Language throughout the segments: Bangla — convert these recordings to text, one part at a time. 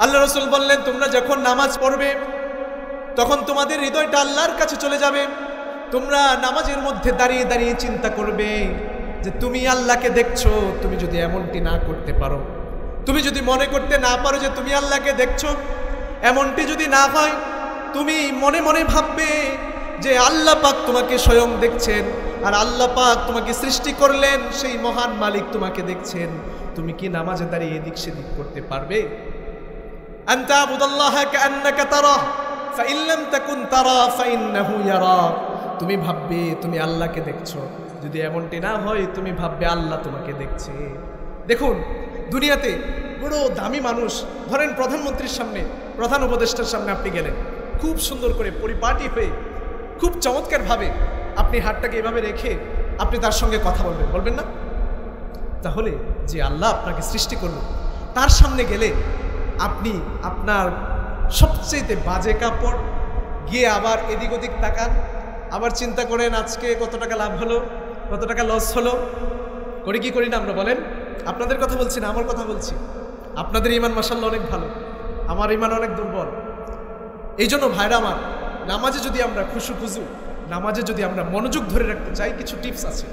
আল্লাহ রাসূল বললেন, তোমরা যখন নামাজ পড়বে তখন তোমাদের হৃদয়টা আল্লাহর কাছে চলে যাবে। তোমরা নামাজের মধ্যে দাঁড়িয়ে দাঁড়িয়ে চিন্তা করবে যে তুমি আল্লাহকে দেখছো। তুমি যদি এমনটি না করতে পারো, তুমি যদি মনে করতে না পারো যে তুমি আল্লাহকে দেখছো, এমনটি যদি না হয়, তুমি মনে মনে ভাববে যে আল্লাহ পাক তোমাকে স্বয়ং দেখছেন, আর আল্লাহ পাক তোমাকে সৃষ্টি করলেন, সেই মহান মালিক তোমাকে দেখছেন। তুমি কি নামাজে দাঁড়িয়ে এদিক সেদিক করতে পারবে? আনতা আবুদাল্লাহা কাআন্নাকা তারাহ ফাইন লাম তাকুন তারা ফাইন্নাহু ইয়ারাক। তুমি ভাববে তুমি আল্লাহকে দেখছো, যদি এমনটি না হয় তুমি ভাববে আল্লাহ তোমাকে দেখছে। দেখুন, দুনিয়াতে বড় দামি মানুষ, ধরেন প্রধানমন্ত্রীর সামনে, প্রধান উপদেষ্টার সামনে আপনি গেলেন, খুব সুন্দর করে পরিপাটি হয়ে, খুব চমৎকারভাবে আপনি হাতটাকে এভাবে রেখে আপনি তার সঙ্গে কথা বলবেন, বলবেন না? তাহলে যে আল্লাহ আপনাকে সৃষ্টি করল, তার সামনে গেলে আপনি আপনার সবচেয়ে বাজে কাপড় গিয়ে আবার এদিক ওদিক তাকান, আবার চিন্তা করেন আজকে কত টাকা লাভ হলো, কত টাকা লস হলো। করি কি করি না আমরা? বলেন। আপনাদের কথা বলছি না, আমার কথা বলছি। আপনাদের ঈমান মাশাআল্লাহ অনেক ভালো, আমার ঈমান অনেক দুর্বল। এই জন্য ভাইরা আমার, নামাজে যদি আমরা খুশু, নামাজে যদি আমরা মনোযোগ ধরে রাখতে চাই, কিছু টিপস আছে।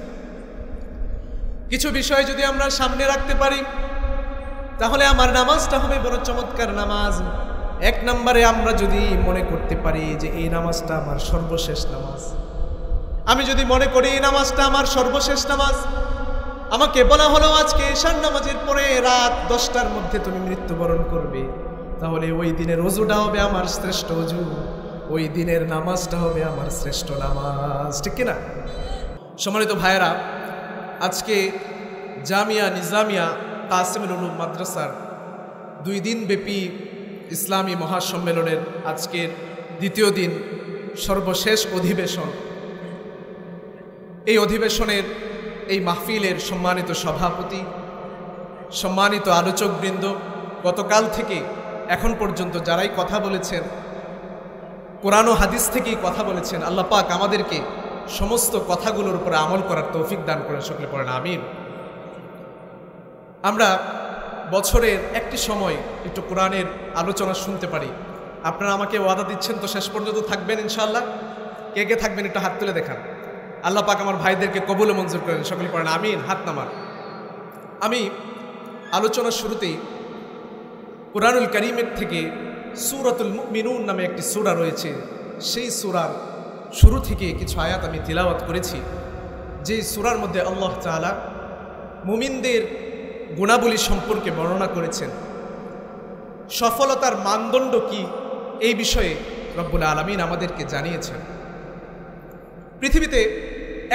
কিছু বিষয় যদি আমরা সামনে রাখতে পারি, তাহলে আমার নামাজটা হবে বড় চমৎকার নামাজ। এক নম্বরে আমরা যদি মনে করতে পারি যে এই নামাজটা আমার সর্বশেষ নামাজ, আমি যদি মনে করি এই নামাজটা আমার সর্বশেষ নামাজ, আমাকে বলা হলো আজকে ঈশার নামাজের পরে রাত 10টার মধ্যে তুমি মৃত্যুবরণ করবে, তাহলে ওই দিনের ওযুটা হবে আমার শ্রেষ্ঠ ওযু, ওই দিনের নামাজটা হবে আমার শ্রেষ্ঠ নামাজ, ঠিক কিনা? সম্মানিত ভাইয়েরা, আজকে জামিয়া নিজামিয়া কাসিমুল উলুম মাদ্রাসার 2 দিন ব্যাপী ইসলামী মহাসম্মেলনের আজকের দ্বিতীয় দিন, সর্বশেষ অধিবেশন। এই অধিবেশনের, এই মাহফিলের সম্মানিত সভাপতি, সম্মানিত আলোচকবৃন্দ, গতকাল থেকে এখন পর্যন্ত যারাই কথা বলেছেন, কোরআন ও হাদিস থেকেই কথা বলেছেন, আল্লাহ পাক আমাদেরকে সমস্ত কথাগুলোর উপরে আমল করার তৌফিক দান করেন, সকলে পড়েন আমিন। আমরা বছরের একটি সময় একটু কোরআনের আলোচনা শুনতে পারি। আপনারা আমাকে ওয়াদা দিচ্ছেন তো শেষ পর্যন্ত থাকবেন ইনশাআল্লাহ? কে কে থাকবেন একটু হাত তুলে দেখান। আল্লাহ পাক আমার ভাইদেরকে কবুল ও মঞ্জুর করেন, সকলে পড়েন আমিন। হাত নামান। আমি আলোচনার শুরুতেই কুরআনুল কারীমের থেকে সূরাতুল মুমিনুন নামে একটি সূরা রয়েছে, সেই সূরার শুরু থেকে কিছু আয়াত আমি তিলাওয়াত করেছি। যেই সূরার মধ্যে আল্লাহ তাআলা মুমিনদের গুণাবলী সম্পর্কে বর্ণনা করেছেন, সফলতার মানদণ্ড কি এই বিষয়ে রব্বুল আলামিন আমাদেরকে জানিয়েছেন। পৃথিবীতে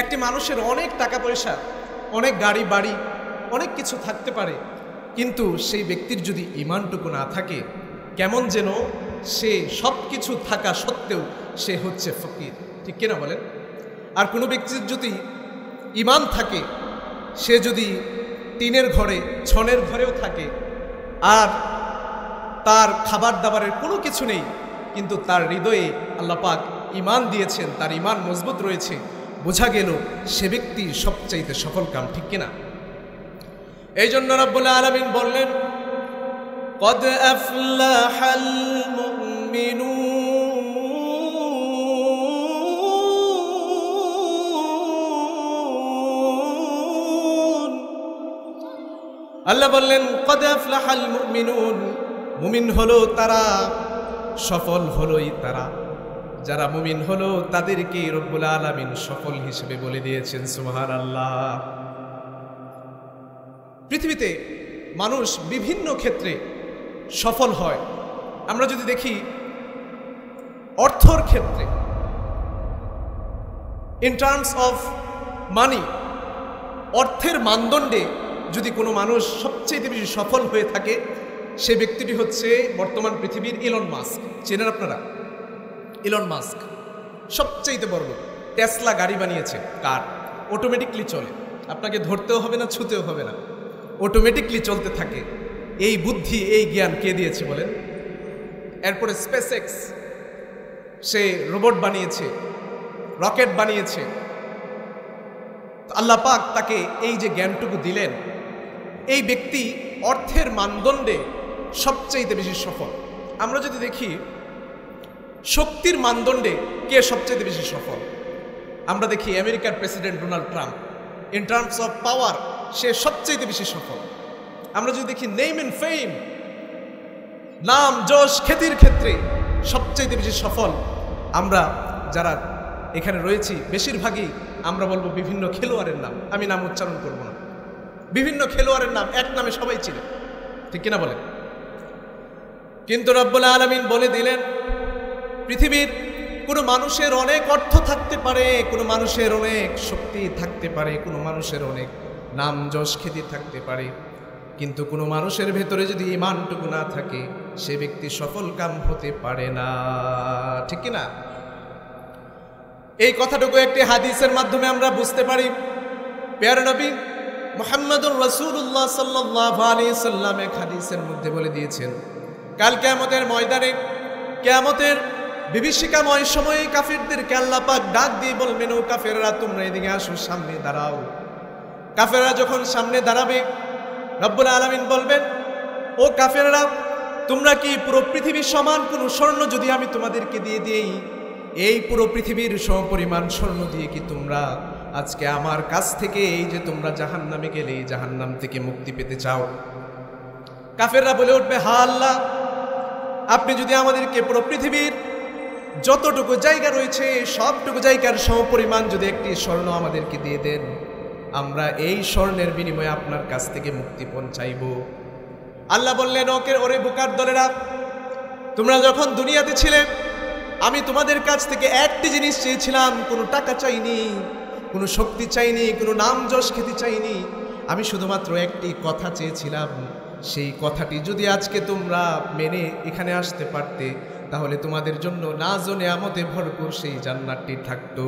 একটি মানুষের অনেক টাকা পয়সা, অনেক গাড়ি বাড়ি, অনেক কিছু থাকতে পারে, কিন্তু সেই ব্যক্তির যদি ঈমানটুকু না থাকে, কেমন যেন সে সব কিছু থাকা সত্ত্বেও সে হচ্ছে ফকির, ঠিক কিনা বলেন? আর কোনো ব্যক্তির যদি ঈমান থাকে, সে যদি টিনের ঘরে, ছনের ঘরেও থাকে, আর তার খাবার দাবারের কোনো কিছু নেই, কিন্তু তার হৃদয়ে আল্লাহ পাক ঈমান দিয়েছেন, তার ঈমান মজবুত রয়েছে, বোঝা গেল সে ব্যক্তি সবচাইতে সফল কাম, ঠিক কিনা? এই জন্য রব্বুল আলামিন বললেন, قد أفلح المؤمنون। আল্লাহ বললেন قد أفلح المؤمنون, মুমিন হলো তারা, সফল হলোই তারা। যারা মুমিন হলো তাদেরকে রব্বুল আলামিন সফল হিসেবে বলে দিয়েছেন, সুবহানাল্লাহ। পৃথিবীতে মানুষ বিভিন্ন ক্ষেত্রে সফল হয়। আমরা যদি দেখি অর্থর ক্ষেত্রে, ইন টার্মস অফ মানি, অর্থের মানদণ্ডে যদি কোনো মানুষ সবচেয়ে বেশি সফল হয়ে থাকে, সে ব্যক্তিটি হচ্ছে বর্তমান পৃথিবীর ইলন মাস্ক। চেনেন আপনারা? ইলন মাস্ক সবচেয়ে বড় লোক। টেসলা গাড়ি বানিয়েছে, কার অটোমেটিকলি চলে, আপনাকে ধরতেও হবে না, ছুতেও হবে না, অটোমেটিকলি চলতে থাকে। এই বুদ্ধি, এই জ্ঞান কে দিয়েছে বলেন? এরপরে স্পেস এক্স, সে রোবট বানিয়েছে, রকেট বানিয়েছে। আল্লাহ পাক তাকে এই যে জ্ঞানটুকু দিলেন, এই ব্যক্তি অর্থের মানদণ্ডে সবচেয়ে বেশি সফল। আমরা যদি দেখি শক্তির মানদণ্ডে কে সবচেয়ে বেশি সফল, আমরা দেখি আমেরিকার president Donald Trump in terms of power সে সবচেয়ে বেশি সফল। আমরা যদি দেখি নেম এন্ড ফেম, নাম যশ খ্যাতির ক্ষেত্রে সবচেয়ে বেশি সফল আমরা যারা এখানে রয়েছি বেশিরভাগই আমরা বলবো বিভিন্ন খেলোয়াড়ের নাম, আমি নাম উচ্চারণ করব না, বিভিন্ন খেলোয়াড়ের নাম এক নামে সবাই ছিল, ঠিক কিনা বলেন? কিন্তু রব্বুল আলামিন বলে দিলেন পৃথিবীর কোনো মানুষের অনেক অর্থ থাকতে পারে, কোনো মানুষের অনেক শক্তি থাকতে পারে, কোনো মানুষের অনেক নাম যশ খ্যাতি থাকতে পারে, কিন্তু কোনো মানুষের ভেতরে যদি ঈমানটুকু না থাকে সে ব্যক্তি সফল কাম হতে পারে না, ঠিক কিনা? এই কথাটুকু একটি হাদিসের মাধ্যমে আমরা বুঝতে পারি। প্যারা নবী মুহাম্মদুর রাসূলুল্লাহ সাল্লাল্লাহু আলাইহি সাল্লাম এক হাদিসের মধ্যে বলে দিয়েছেন, কাল কিয়ামতের ময়দানে, কিয়ামতের বিভীষিকাময় সময়ে কাফেরদেরকে আল্লাহ পাক ডাক দিয়ে বলবেন, ও কাফেররা তোমরা এদিকে আসো, সামনে দাঁড়াও। কাফেররা যখন সামনে দাঁড়াবে রব্বুল আলামিন বলবেন, ও কাফেররা তোমরা কি পুরো পৃথিবীর সমান কোনো স্বর্ণ যদি আমি তোমাদেরকে দিয়ে দিই, এই পুরো পৃথিবীর সমপরিমাণ স্বর্ণ দিয়ে কি তোমরা আজকে আমার কাছ থেকে এই যে তোমরা জাহান্নামে গেলে এই জাহান্নাম থেকে মুক্তি পেতে চাও? কাফেররা বলে উঠবে, হা আল্লাহ, আপনি যদি আমাদেরকে পুরো পৃথিবীর যতটুকু জায়গা রয়েছে সবটুকু জায়গার সমপরিমাণ যদি একটি স্বর্ণ আমাদেরকে দিয়ে দেন, আমরা এই স্বর্ণের বিনিময়ে আপনার কাছ থেকে মুক্তিপণ চাইব। আল্লাহ বললেন, ওরে বোকার দলেরা, তোমরা যখন দুনিয়াতে ছিলে আমি তোমাদের কাছ থেকে একটি জিনিস চেয়েছিলাম, কোনো টাকা চাইনি, কোনো শক্তি চাইনি, কোনো নাম যশ খ্যাতি চাইনি, আমি শুধুমাত্র একটি কথা চেয়েছিলাম। সেই কথাটি যদি আজকে তোমরা মেনে এখানে আসতে পারতে তাহলে তোমাদের জন্য নাজ ও নেয়ামতে ভরপুর সেই জান্নাতটি থাকতো।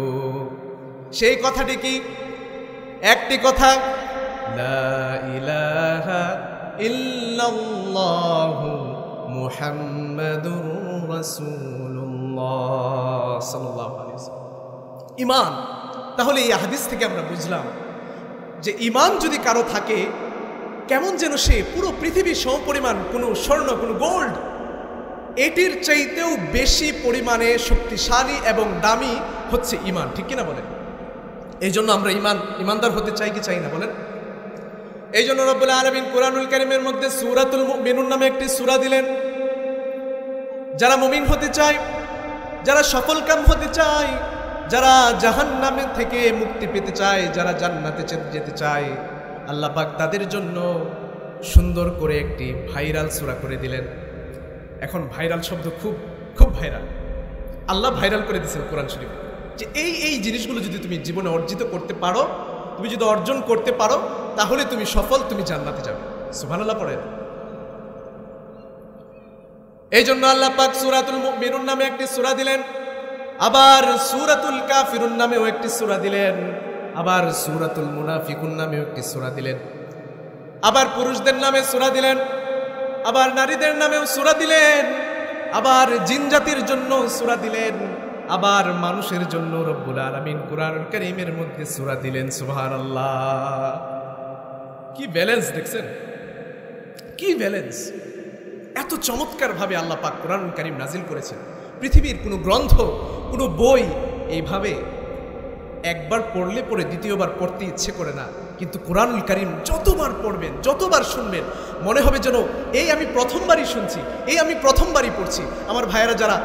সেই কথাটি কি? একটি কথা, লা ইলাহা ইল্লাল্লাহু মুহাম্মাদুর রাসূলুল্লাহ সাল্লাল্লাহু আলাইহি ওয়াসাল্লাম। ঈমান। তাহলে এই হাদিস থেকে আমরা বুঝলাম যে ঈমান যদি কারো থাকে, কেমন যেন সে পুরো পৃথিবীর সমপরিমাণ কোনো স্বর্ণ, কোনো গোল্ড, এটির চাইতেও বেশি পরিমাণে শক্তিশালী এবং দামি হচ্ছে ঈমান, ঠিক কিনা বলেন? এই জন্য আমরা ঈমানদার হতে চাই কি চাই না বলেন? এই জন্য রব্বুল আলামিন কুরআনুল কারীমের মধ্যে সূরাতুল মুমিনুন নামে একটি সূরা দিলেন। যারা মুমিন হতে চায়, যারা সফলকাম হতে চায়, যারা জাহান্নাম থেকে মুক্তি পেতে চায়, যারা জান্নাতে যেতে চায়, আল্লাহ পাক তাদের জন্য সুন্দর করে একটি ভাইরাল সূরা করে দিলেন। এখন ভাইরাল শব্দ খুব খুব ভাইরাল, আল্লাহ ভাইরাল করে দিয়েছেন কোরআন শরীফে, যে এই জিনিসগুলো যদি তুমি জীবনে অর্জিত করতে পারো, তুমি যদি অর্জন করতে পারো তাহলে তুমি সফল, তুমি জান্নাতে যাবে। সুবহানাল্লাহ পড়েন। এই জন্য আল্লাহ পাক সূরাতুল মুমিনুন নামে একটি সূরা দিলেন, আবার সূরাতুল কাফিরুন নামেও একটি সূরা দিলেন, আবার সূরাতুল মুনাফিকুন নামেও একটি সূরা দিলেন, আবার পুরুষদের নামে সূরা দিলেন, আবার নারীদের নামেও সূরা দিলেন, আবার জিন জাতির জন্য সূরা দিলেন, আবার মানুষের জন্য রব্বুল আলামিন কুরআনুল কারীমের মধ্যে সূরা দিলেন। সুবহানাল্লাহ, কি ব্যালেন্স দেখছেন, কি ব্যালেন্স! এত চমৎকার ভাবে আল্লাহ পাক কুরআনুল কারীম নাজিল করেছেন। পৃথিবীর কোনো গ্রন্থ, কোনো বই এইভাবে একবার পড়লে পরে দ্বিতীয়বার পড়তে ইচ্ছে করে না, কিন্তু কুরআনুল কারীম যতবার পড়বেন, যতবার শুনবেন, মনে হবে যেন এই আমি প্রথমবারই শুনছি, এই আমি প্রথমবারই পড়ছি। আমার ভাইয়েরা যারা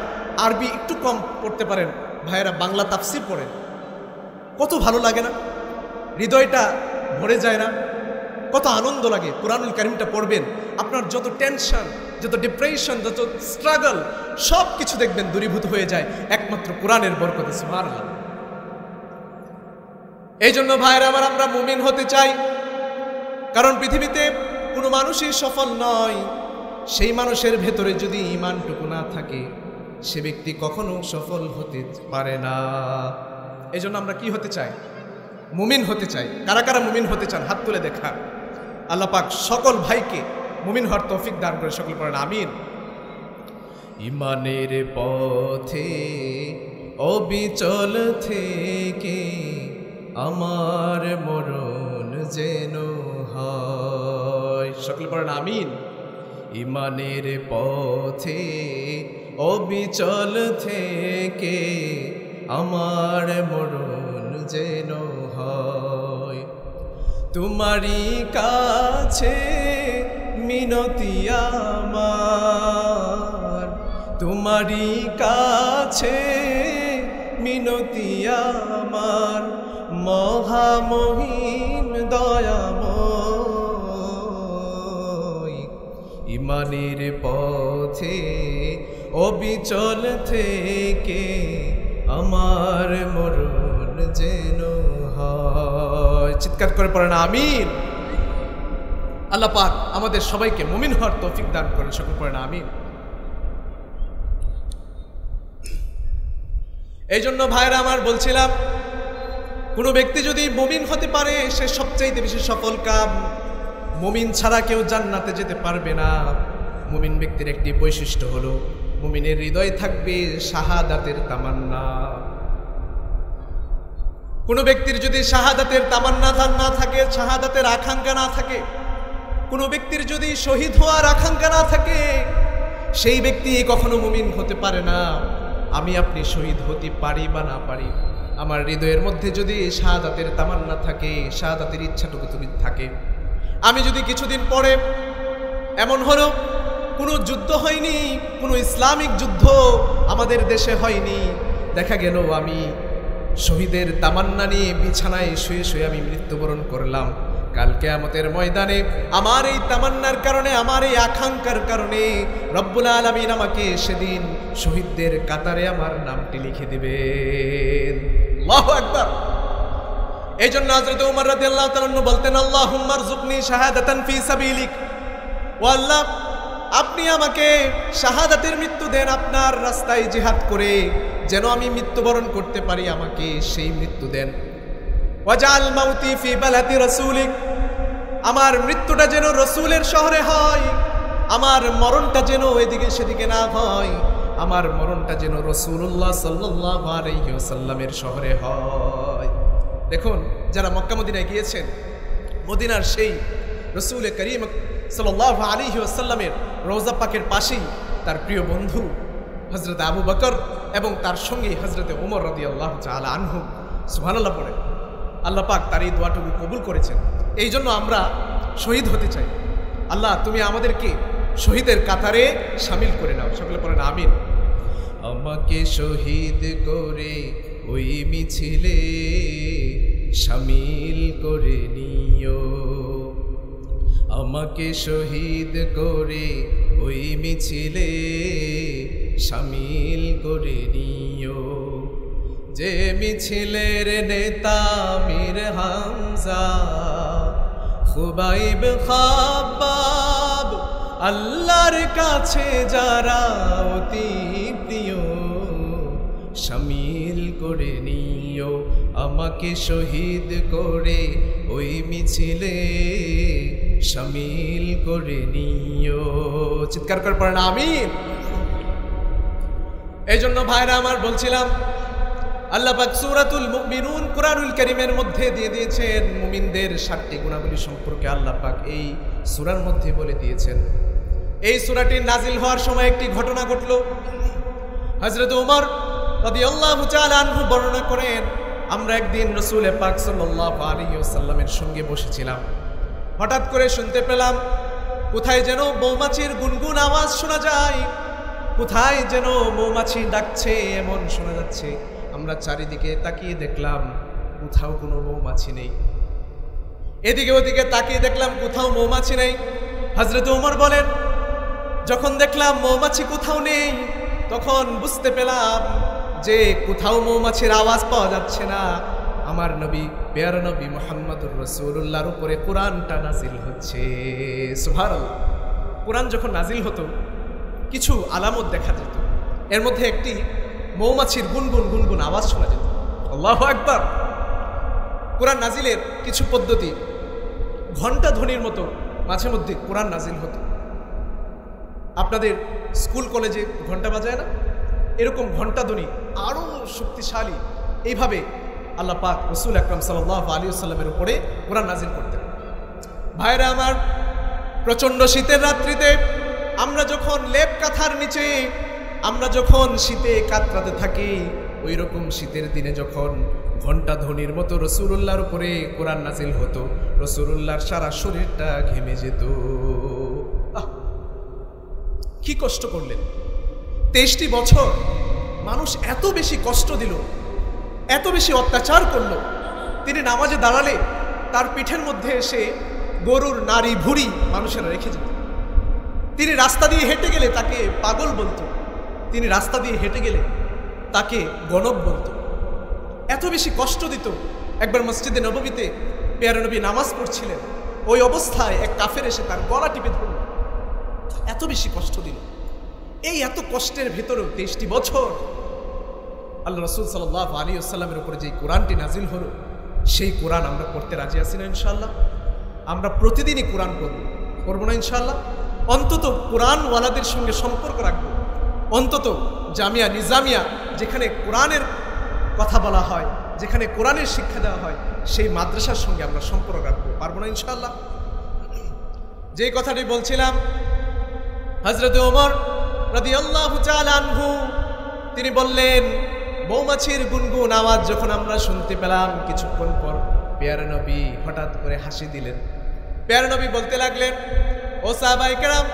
আরবি একটু কম পড়তে পারেন, ভাইয়েরা বাংলা তাফসীর পড়েন, কত ভালো লাগে না? হৃদয়টা ভরে যায় না? কত আনন্দ লাগে কুরআনুল কারীমটা পড়বেন। আপনার যত টেনশন, যত ডিপ্রেশন, যত স্ট্রাগল, সব কিছু দেখবেন দূরীভূত হয়ে যায় একমাত্র কোরআনের বরকতে। সুবহানাল্লাহ। এই জন্য ভাইয়েরা আমার, আমরা মুমিন হতে চাই, কারণ পৃথিবীতে কোনো মানুষই সফল নয় সেই মানুষের ভেতরে যদি ঈমানটুকু না থাকে সে ব্যক্তি কখনো সফল হতে পারে না। এই জন্য আমরা কি হতে চাই? মুমিন হতে চাই। কারা কারা মুমিন হতে চান হাত তুলে দেখা। আল্লাহ পাক সকল ভাইকে মুমিন হওয়ার তৌফিক দান করে, সকল পড়েন আমিন। ঈমানের পথে অবিচল থেকে আমার মরণ যেন হয়, সকল পড়েন আমিন। ইমানের পথে অবিচল থেকে আমার মরণ যেন হয়। তোমারই কাছে মিনতি আমার, তোমারই কাছে মিনতি আমার, মহামহিম দয়াময়। ইমানের পথে অবিচল থেকে আমার মরণ যেন হয়। চিৎকার করে পড়েন আমিন। আল্লাহ পাক আমাদের সবাইকে মুমিন হওয়ার তৌফিক দান করেন, সকল পড়েন আমিন। এই জন্য ভাইরা আমার বলছিলাম, কোনো ব্যক্তি যদি মুমিন হতে পারে সে সবচাইতে বেশি সফল কাম। মুমিন ছাড়া কেউ জান্নাতে যেতে পারবে না। মুমিন ব্যক্তির একটি বৈশিষ্ট্য হলো মুমিনের হৃদয়ে থাকবে শাহাদাতের তামান্না। কোনো ব্যক্তির যদি শাহাদাতের তামান্না না থাকে, শাহাদাতের আকাঙ্ক্ষা না থাকে, কোনো ব্যক্তির যদি শহীদ হওয়ার আকাঙ্ক্ষা না থাকে, সেই ব্যক্তি কখনো মুমিন হতে পারে না। আমি আপনি শহীদ হতে পারি বা না পারি, আমার হৃদয়ের মধ্যে যদি শাহাদাতের তামান্না থাকে, শাহাদাতের ইচ্ছাটুকু থাকে, আমি যদি কিছুদিন পরে এমন হলো কোনো যুদ্ধ হয়নি, কোনো ইসলামিক যুদ্ধ আমাদের দেশে হয়নি, দেখা গেল আমি শহীদের তামান্না নিয়ে বিছানায় শুয়ে শুয়ে আমি মৃত্যুবরণ করলাম, কাল কিয়ামতের ময়দানে আমার এই তামান্নার কারণে, আমার এই আকাঙ্ক্ষার কারণে রব্বুল আলামিন আমাকে সেদিন শহীদদের কাতারে আমার নামটি লিখে দিবেন। আল্লাহু আকবার। এই জন্য হযরত ওমর রাদিয়াল্লাহু তাআলা আনহু বলতেন, আল্লাহুম্মা রযুকনি শাহাদাতান ফি সাবিলিক। ও আল্লাহ, আপনি আমাকে শাহাদাতের মৃত্যু দেন আপনার রাস্তায় জিহাদ করে, যেন আমি মৃত্যুবরণ করতে পারি, আমাকে সেই মৃত্যু দেন। ওয়াজাল মাউতি ফি বালাদি রাসূলিক, আমার মৃত্যুটা যেন রাসূলের শহরে হয়, আমার মরণটা যেন এদিকে সেদিকে না হয়, আমার মরণটা যেন রাসূলুল্লাহ সাল্লাল্লাহু আলাইহি ওয়াসাল্লামের শহরে হয়। দেখুন, যারা মক্কা মদিনায় গিয়েছেন, মদিনার সেই রাসূল করিম সাল্লাল্লাহু আলাইহি ওয়াসাল্লামের রওজা পাকের পাশেই তার প্রিয় বন্ধু হযরত আবু বকর এবং তার সঙ্গে হযরত ওমর রাদিয়াল্লাহু তাআলা আনহু। সুবহানাল্লাহ পড়ে আল্লাহ পাক তার এই দোয়াটুকু কবুল করেছেন। এই জন্য আমরা শহীদ হতে চাই। আল্লাহ, তুমি আমাদেরকে শহীদের কাতারে শামিল করে নাও, সকলে পড়েন আমিন। আমাকে শহীদ করে ওই মিছিলে শামিল করে নিও, আমাকে শহীদ করে ওই মিছিলে শামিল করে নিও। যে মিছিলের নেতা মীর হামজা, খুবাইব, খাব্বাব, আল্লাহর কাছে যারা অতি প্রিয়, শামিল করে নিও, আমাকে শহীদ করে ওই মিছিলে শামিল করে নিও। চিৎকার করে পড়েন আমিন। এই জন্য ভাইরা আমার বলছিলাম, আল্লাহ পাক সূরাতুল মুমিনুন কুরআনুল কারীমের মধ্যে দিয়ে দিয়েছেন মুমিনদের 7টি গুণাবলী সম্পর্কে আল্লাহ পাক এই সূরার মধ্যে বলে দিয়েছেন। এই সূরাটি নাজিল হওয়ার সময় একটি ঘটনা ঘটলো। হযরত ওমর রাদিয়াল্লাহু তাআলা আনহু বর্ণনা করেন, আমরা একদিন রাসূল পাক সাল্লাল্লাহু আলাইহি ওয়াসাল্লামের সঙ্গে বসেছিলাম, হঠাৎ করে শুনতে পেলাম কোথায় যেন মৌমাছির গুনগুন আওয়াজ শোনা যায়, কোথায় যেন মৌমাছি ডাকছে এমন শোনা যাচ্ছে। আমরা চারিদিকে তাকিয়ে দেখলাম কোথাও কোনো মৌমাছি নেই, এদিকে ওদিকে তাকিয়ে দেখলাম কোথাও মৌমাছি নেই। হযরত ওমর বলেন, যখন দেখলাম মৌমাছি কোথাও নেই, তখন বুঝতে পেলাম যে কোথাও মৌমাছির আওয়াজ পাওয়া যাচ্ছে না, আমার নবী, প্যারা নবী মুহাম্মদুর রাসূলুল্লাহর উপরে কোরআনটা নাজিল হচ্ছে। সুবহানাল্লাহ। কোরআন যখন নাজিল হতো কিছু আলামত দেখা যেত, এর মধ্যে একটি মৌমাছির গুনগুন গুনগুন আওয়াজ শোনা যেত। আল্লাহু আকবার। কোরআন নাজিলের কিছু পদ্ধতি, ঘণ্টা ধ্বনির মতো মাঝে মধ্যে কোরআন নাজিল হতো। আপনাদের স্কুল কলেজে ঘণ্টা বাজায় না, এরকম ঘণ্টা ধ্বনি আরো শক্তিশালী, এইভাবে আল্লাহ পাক রাসূল আকরাম সাল্লাল্লাহু আলাইহি ওয়াসাল্লামের উপরে কোরআন নাজিল করতেন। ভাইরা আমার, প্রচন্ড শীতের রাত্রিতে আমরা যখন লেপ কাঁথার নিচে, আমরা যখন শীতে কাতরাতে থাকি, ওই রকম শীতের দিনে যখন ঘণ্টা ধ্বনির মতো রাসূলুল্লাহর উপরে কোরআন নাজিল হতো, রাসূলুল্লাহর সারা শরীরটা ঘেমে যেত। কি কষ্ট করলেন! 23টি বছর মানুষ এত বেশি কষ্ট দিল, এত বেশি অত্যাচার করলো। তিনি নামাজে দাঁড়ালে তার পিঠের মধ্যে এসে গরুর নাড়ি ভুঁড়ি মানুষেরা রেখে যেত। তিনি রাস্তা দিয়ে হেঁটে গেলে তাকে পাগল বলতো, তিনি রাস্তা দিয়ে হেঁটে গেলে তাকে গণক বলতো। এত বেশি কষ্ট দিত। একবার মসজিদে নববীতে পেয়ারে নবী নামাজ পড়ছিলেন, ওই অবস্থায় এক কাফের এসে তার গলা টিপে ধরল। এত বেশি কষ্ট দিল। এই এত কষ্টের ভেতরেও 23টি বছর আল্লাহ রাসূল সাল্লাল্লাহু আলাইহি ওয়াসাল্লামের উপরে যে কোরআনটি নাজিল হলো, সেই কোরআন আমরা পড়তে রাজি আছি না ইনশাআল্লাহ? আমরা প্রতিদিনই কোরআন পড়বো না ইনশাআল্লাহ? অন্তত কোরআনওয়ালাদের সঙ্গে সম্পর্ক রাখবো। অন্তত জামিয়া নিজামিয়া যেখানে কোরআনের কথা বলা হয়, যেখানে কোরআনের শিক্ষা দেওয়া হয়, সেই মাদ্রাসার সঙ্গে আমরা সম্পর্ক রাখবো। পারবো না ইনশাআল্লাহ? যে কথাটি বলছিলাম, হযরত ওমর রাদিয়াল্লাহু তাআলা আনহু তিনি বললেন, মৌমাছির গুনগুন আওয়াজ যখন আমরা শুনতে পেলাম, কিছুক্ষণ পর পেয়ারে নবী হঠাৎ করে হাসি দিলেন। পেয়ারে নবী বলতে লাগলেন, ও সাহাবায়ে কেরাম,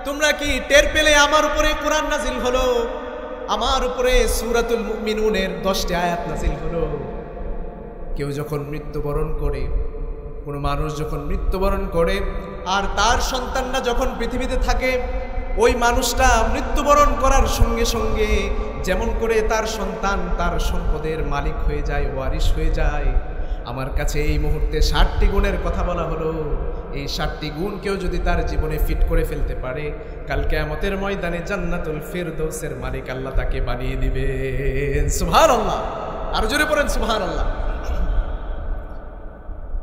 তোমরা কি টের পেলে আমার উপরে কোরআন নাজিল হলো? আমার উপরে সূরাতুল মুমিনুনের 10টি আয়াত নাজিল হলো। কেউ যখন মৃত্যুবরণ করে, কোনো মানুষ যখন মৃত্যুবরণ করে আর তার সন্তানরা যখন পৃথিবীতে থাকে, ওই মানুষটা মৃত্যুবরণ করার সঙ্গে সঙ্গে যেমন করে তার সন্তান তার সম্পদের মালিক হয়ে যায়, ওয়ারিশ হয়ে যায়, আমার কাছে এই মুহূর্তে 60টি গুণের কথা বলা হলো। এই 60টি গুণ কেউ যদি তার জীবনে ফিট করে ফেলতে পারে, কাল কিয়ামতের ময়দানে জান্নাতুল ফিরদৌসের মালিক আল্লাহ তাকে বানিয়ে দিবেন। সুবহানাল্লাহ! আরো জোরে পড়েন সুবহানাল্লাহ।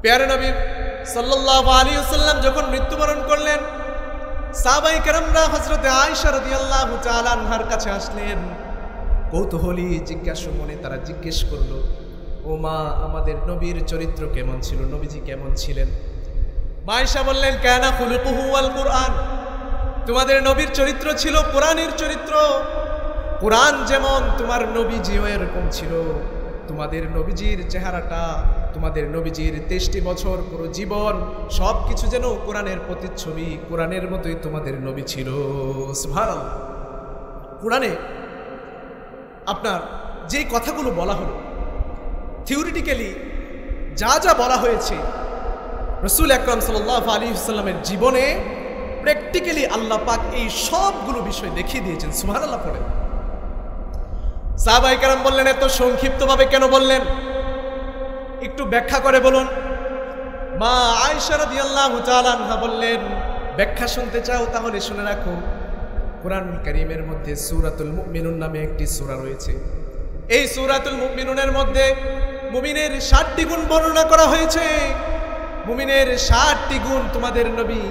প্যারে নবী সাল্লাল্লাহু আলাইহি ওয়াসাল্লাম যখন মৃত্যুবরণ করলেন, সাহাবায়ে কেরামরা হযরতে আয়েশা রাদিয়াল্লাহু তাআলা আনহার কাছে আসলেন। কৌতূহলী জিজ্ঞাসা মনে তারা জিজ্ঞেস করলো, ও মা, আমাদের নবীর চরিত্র কেমন ছিল? নবীজি কেমন ছিলেন? মা আয়েশা বললেন, কানা খুলুকুহু ওয়াল কুরআন, তোমাদের নবীর চরিত্র ছিল কোরআনের চরিত্র। কোরআন যেমন, তোমার নবীজিও এরকম ছিল। তোমাদের নবীজির চেহারাটা, তোমাদের নবীজির 23টি বছর পুরো জীবন সব কিছু যেন কোরআনের প্রতিচ্ছবি, কোরআনের মতোই তোমাদের নবী ছিল। সুবহানাল্লাহ! কোরআনে আপনার যেই কথাগুলো বলা হলো, থিওরিটিক্যালি যা যা বলা হয়েছে, রাসূল আকরাম সাল্লাল্লাহু আলাইহি ওয়াসাল্লামের জীবনে প্র্যাকটিক্যালি আল্লাহ পাক এই সবগুলো বিষয় দেখিয়ে দিয়েছেন। সুবহানাল্লাহ পড়ে সাহাবায়ে কেরাম বললেন, এত সংক্ষিপ্তভাবে কেন বললেন? একটু ব্যাখ্যা করে বলুন। মা আয়েশা রাদিয়াল্লাহু তাআলা আনহা বললেন, ব্যাখ্যা শুনতে চাও? তাহলে শুনে রাখো, কোরআনুল কারীমের মধ্যে সূরাতুল মুমিনুন নামে একটি সূরা রয়েছে। এই সূরাতুল মুমিনুনের মধ্যে মুমিনের 60টি গুণ বর্ণনা করা হয়েছে। মুমিনের 60টি গুণ তোমাদের নবী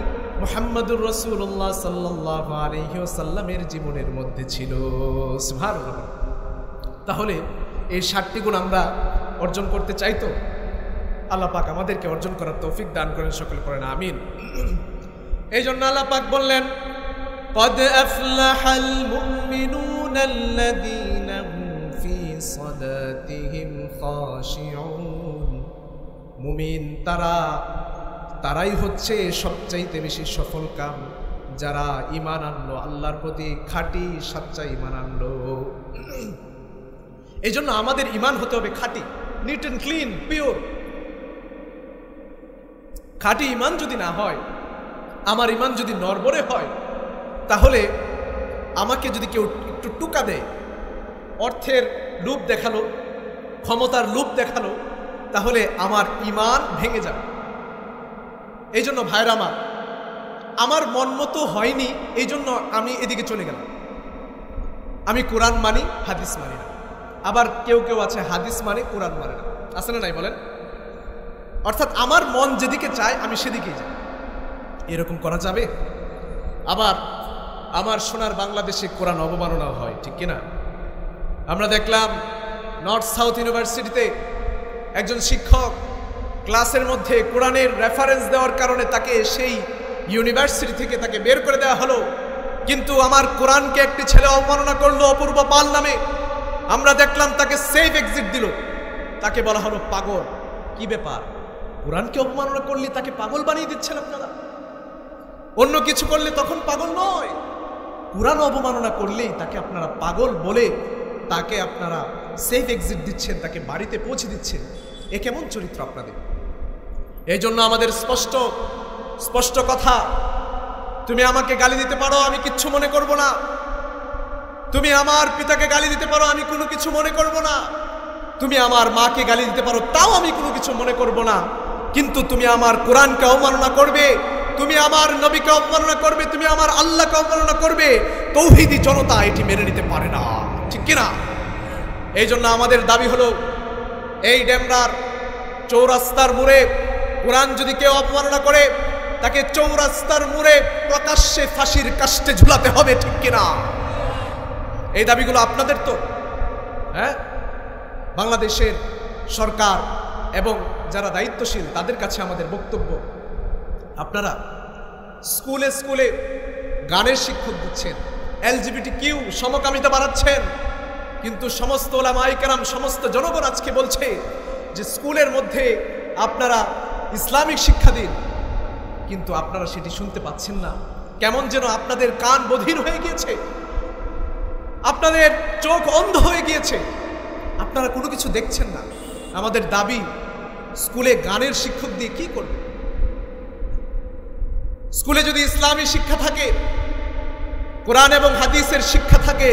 মুহাম্মদুর রাসূলুল্লাহ সাল্লাল্লাহু আলাইহি ওয়াসাল্লামের জীবনের মধ্যে ছিল। সুবহানাল্লাহ! তাহলে এই 60টি গুণ আমরা অর্জন করতে চাই তো? আল্লাহ পাক আমাদেরকে অর্জন করার তৌফিক দান করেন, সকলে পড়েন আমিন। এই জন্য আল্লাহ পাক বললেন, قد أفلح المؤمنون الذين هم في صلاتهم خاشعون। মুমিন তারাই হচ্ছে সবচাইতে বেশি সফল কাম, যারা ঈমান আনলো, আল্লাহর প্রতি খাঁটি সাচ্চা ঈমান আনলো। এই জন্য আমাদের ঈমান হতে হবে খাঁটি, নিট অ্যান্ড ক্লিন, পিওর। খাঁটি ঈমান যদি না হয়, আমার ঈমান যদি নড়বড়ে হয়, তাহলে আমাকে যদি কেউ একটু টুকা দেয়, অর্থের লোভ দেখালো, ক্ষমতার লোভ দেখালো, তাহলে আমার ঈমান ভেঙে যাবে। এই জন্য ভাইরা আমার মন মতো হয়নি, এই জন্য আমি এদিকে চলে গেলাম। আমি কোরআন মানি, হাদিস মানি না। আবার কেউ কেউ আছে হাদিস মানে, কোরআন মানে না। আছে না নাই বলেন? অর্থাৎ আমার মন যেদিকে চায় আমি সেদিকেই যাই। এরকম করা যাবে? আবার আমার সোনার বাংলাদেশে কোরআন অবমাননাও হয়, ঠিক কিনা? আমরা দেখলাম নর্থ সাউথ ইউনিভার্সিটিতে একজন শিক্ষক ক্লাসের মধ্যে কোরআনের রেফারেন্স দেওয়ার কারণে তাকে সেই ইউনিভার্সিটি থেকে তাকে বের করে দেওয়া হলো। কিন্তু আমার কোরআনকে একটি ছেলে অবমাননা করলো অপূর্ব পাল নামে, আমরা দেখলাম তাকে সেফ এক্সিট দিল, তাকে বলা হলো পাগল। কি ব্যাপার? কোরআনকে অবমাননা করলে তাকে পাগল বানিয়ে দিচ্ছেন আপনারা। অন্য কিছু করলে তখন পাগল নয়, কোরআন অবমাননা করলেই তাকে আপনারা পাগল বলে তাকে আপনারা সেফ এক্সিট দিচ্ছেন, তাকে বাড়িতে পৌঁছে দিচ্ছেন। এ কেমন চরিত্র আপনাদের? এই জন্য আমাদের স্পষ্ট স্পষ্ট কথা, তুমি আমাকে গালি দিতে পারো, আমি কিচ্ছু মনে করব না। তুমি আমার পিতাকে গালি দিতে পারো, আমি কোনো কিছু মনে করব না। তুমি আমার মাকে গালি দিতে পারো, তাও আমি কোনো কিছু মনে করব না। কিন্তু তুমি আমার কোরআনকে অবমাননা করবে, তুমি আমার নবীকে অবমাননা করবে, তুমি আমার আল্লাহকে অবমাননা করবে, তৌহিদি জনতা এটি মেনে নিতে পারে না, ঠিক কিনা? এই জন্য আমাদের দাবি হলো, এই ডেমরার চৌরাস্তার মোড়ে কোরআন যদি কেউ অবমাননা করে, তাকে চৌরাস্তার মোড়ে প্রকাশ্যে ফাঁসির কাস্টে ঝুলাতে হবে, ঠিক কিনা? এই দাবিগুলো আপনাদের তো, হ্যাঁ? বাংলাদেশের সরকার এবং যারা দায়িত্বশীল তাদের কাছে আমাদের বক্তব্য, আপনারা স্কুলে স্কুলে গানের শিক্ষক দিচ্ছেন, LGBTQ সমকামিতা বাড়াচ্ছেন, কিন্তু সমস্ত ওলামায়ে কেরাম, সমস্ত জনগণ আজকে বলছে যে স্কুলের মধ্যে আপনারা ইসলামিক শিক্ষা দিন, কিন্তু আপনারা সেটি শুনতে পাচ্ছেন না। কেমন যেন আপনাদের কান বধির হয়ে গিয়েছে, আপনাদের চোখ অন্ধ হয়ে গিয়েছে, আপনারা কোনো কিছু দেখছেন না। আমাদের দাবি, স্কুলে গানের শিক্ষক দিয়ে কি করবে? স্কুলে যদি ইসলামী শিক্ষা থাকে, কোরআন এবং হাদিসের শিক্ষা থাকে,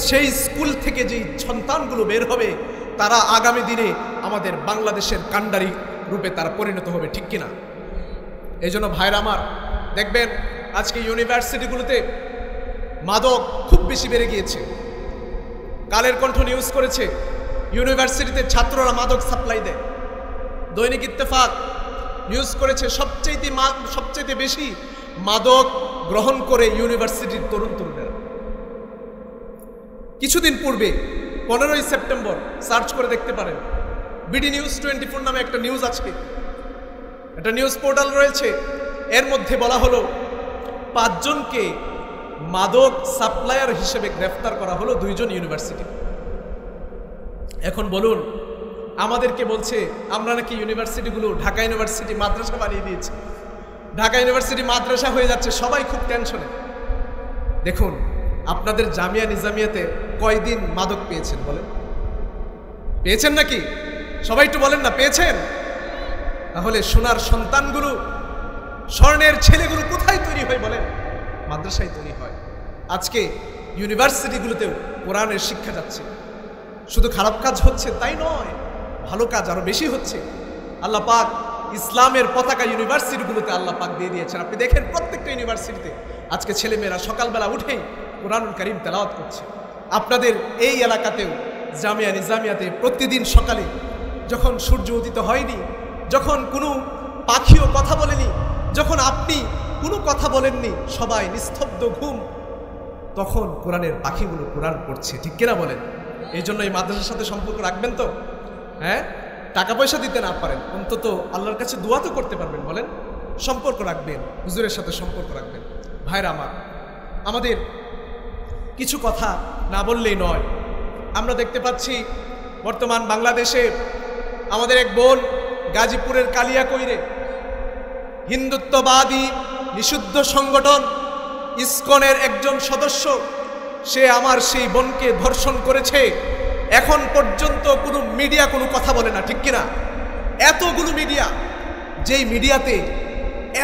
সেই স্কুল থেকে যেই সন্তানগুলো বের হবে তারা আগামী দিনে আমাদের বাংলাদেশের কাণ্ডারি রূপে তারা পরিণত হবে, ঠিক কিনা? এই জন্য ভাইরা আমার, দেখবেন আজকে ইউনিভার্সিটিগুলোতে মাদক খুব বেশি বেড়ে গিয়েছে। কালের কণ্ঠ নিউজ করেছে, ইউনিভার্সিটিতে ছাত্ররা মাদক সাপ্লাই দেয়। দৈনিক ইত্তেফাক নিউজ করেছে, সবচেয়ে বেশি মাদক গ্রহণ করে ইউনিভার্সিটির তরুণ তরুণেরা। কিছুদিন পূর্বে 15ই সেপ্টেম্বর সার্চ করে দেখতে পারেন, বিডি নিউজ 24 নামে একটা নিউজ আছে, একটা নিউজ পোর্টাল রয়েছে, এর মধ্যে বলা হলো 5 জনকে মাদক সাপ্লায়ার হিসেবে গ্রেফতার করা হলো, 2 জন ইউনিভার্সিটি। এখন বলুন, আমাদেরকে বলছে আমরা নাকি ইউনিভার্সিটিগুলো ঢাকা ইউনিভার্সিটি মাদ্রাসা বানিয়ে দিয়েছি, ঢাকা ইউনিভার্সিটি মাদ্রাসা হয়ে যাচ্ছে, সবাই খুব টেনশনে। দেখুন, আপনাদের জামিয়া নিজামিয়াতে কয়দিন মাদক পেয়েছেন বলেন? পেয়েছেন নাকি? সবাই একটু বলেন না, পেয়েছেন? তাহলে সোনার সন্তানগুলো, স্বর্ণের ছেলেগুলো কোথায় তৈরি হয় বলেন? মাদ্রাসায় তৈরি হয়। আজকে ইউনিভার্সিটিগুলোতেও কোরআনের শিক্ষা যাচ্ছে। শুধু খারাপ কাজ হচ্ছে তাই নয়, ভালো কাজ আরো বেশি হচ্ছে। আল্লাহ পাক ইসলামের পতাকা ইউনিভার্সিটিগুলোতে আল্লাহ পাক দিয়ে দিয়েছেন। আপনি দেখেন প্রত্যেকটা ইউনিভার্সিটিতে আজকে ছেলেমেয়েরা সকালবেলা উঠেই কোরআনুল কারীম তেলাওয়াত করছে। আপনাদের এই এলাকাতেও জামিয়া নিজামিয়াতে প্রতিদিন সকালে যখন সূর্য উদিত হয়নি, যখন কোনো পাখিও কথা বলেনি, যখন আপনি কোনো কথা বলেননি, সবাই নিস্তব্ধ ঘুম, তখন কোরআনের পাখিগুলো কোরআন পড়ছে, ঠিক কিনা বলেন? এই জন্য এই মাদ্রাসার সাথে সম্পর্ক রাখবেন তো? হ্যাঁ, টাকা পয়সা দিতে না পারেন, অন্তত আল্লাহর কাছে দোয়া তো করতে পারবেন, বলেন? সম্পর্ক রাখবেন, হুজুরের সাথে সম্পর্ক রাখবেন। ভাইরা আমার, আমাদের কিছু কথা না বললেই নয়। আমরা দেখতে পাচ্ছি বর্তমান বাংলাদেশে আমাদের এক বোন গাজীপুরের কালিয়াকৈরে হিন্দুত্ববাদী নিষিদ্ধ সংগঠন ইসকনের একজন সদস্য, সে আমার সেই বোনকে ধর্ষণ করেছে। এখন পর্যন্ত কোনো মিডিয়া কোনো কথা বলে না, ঠিক কিনা? এতগুলো মিডিয়া, যেই মিডিয়াতে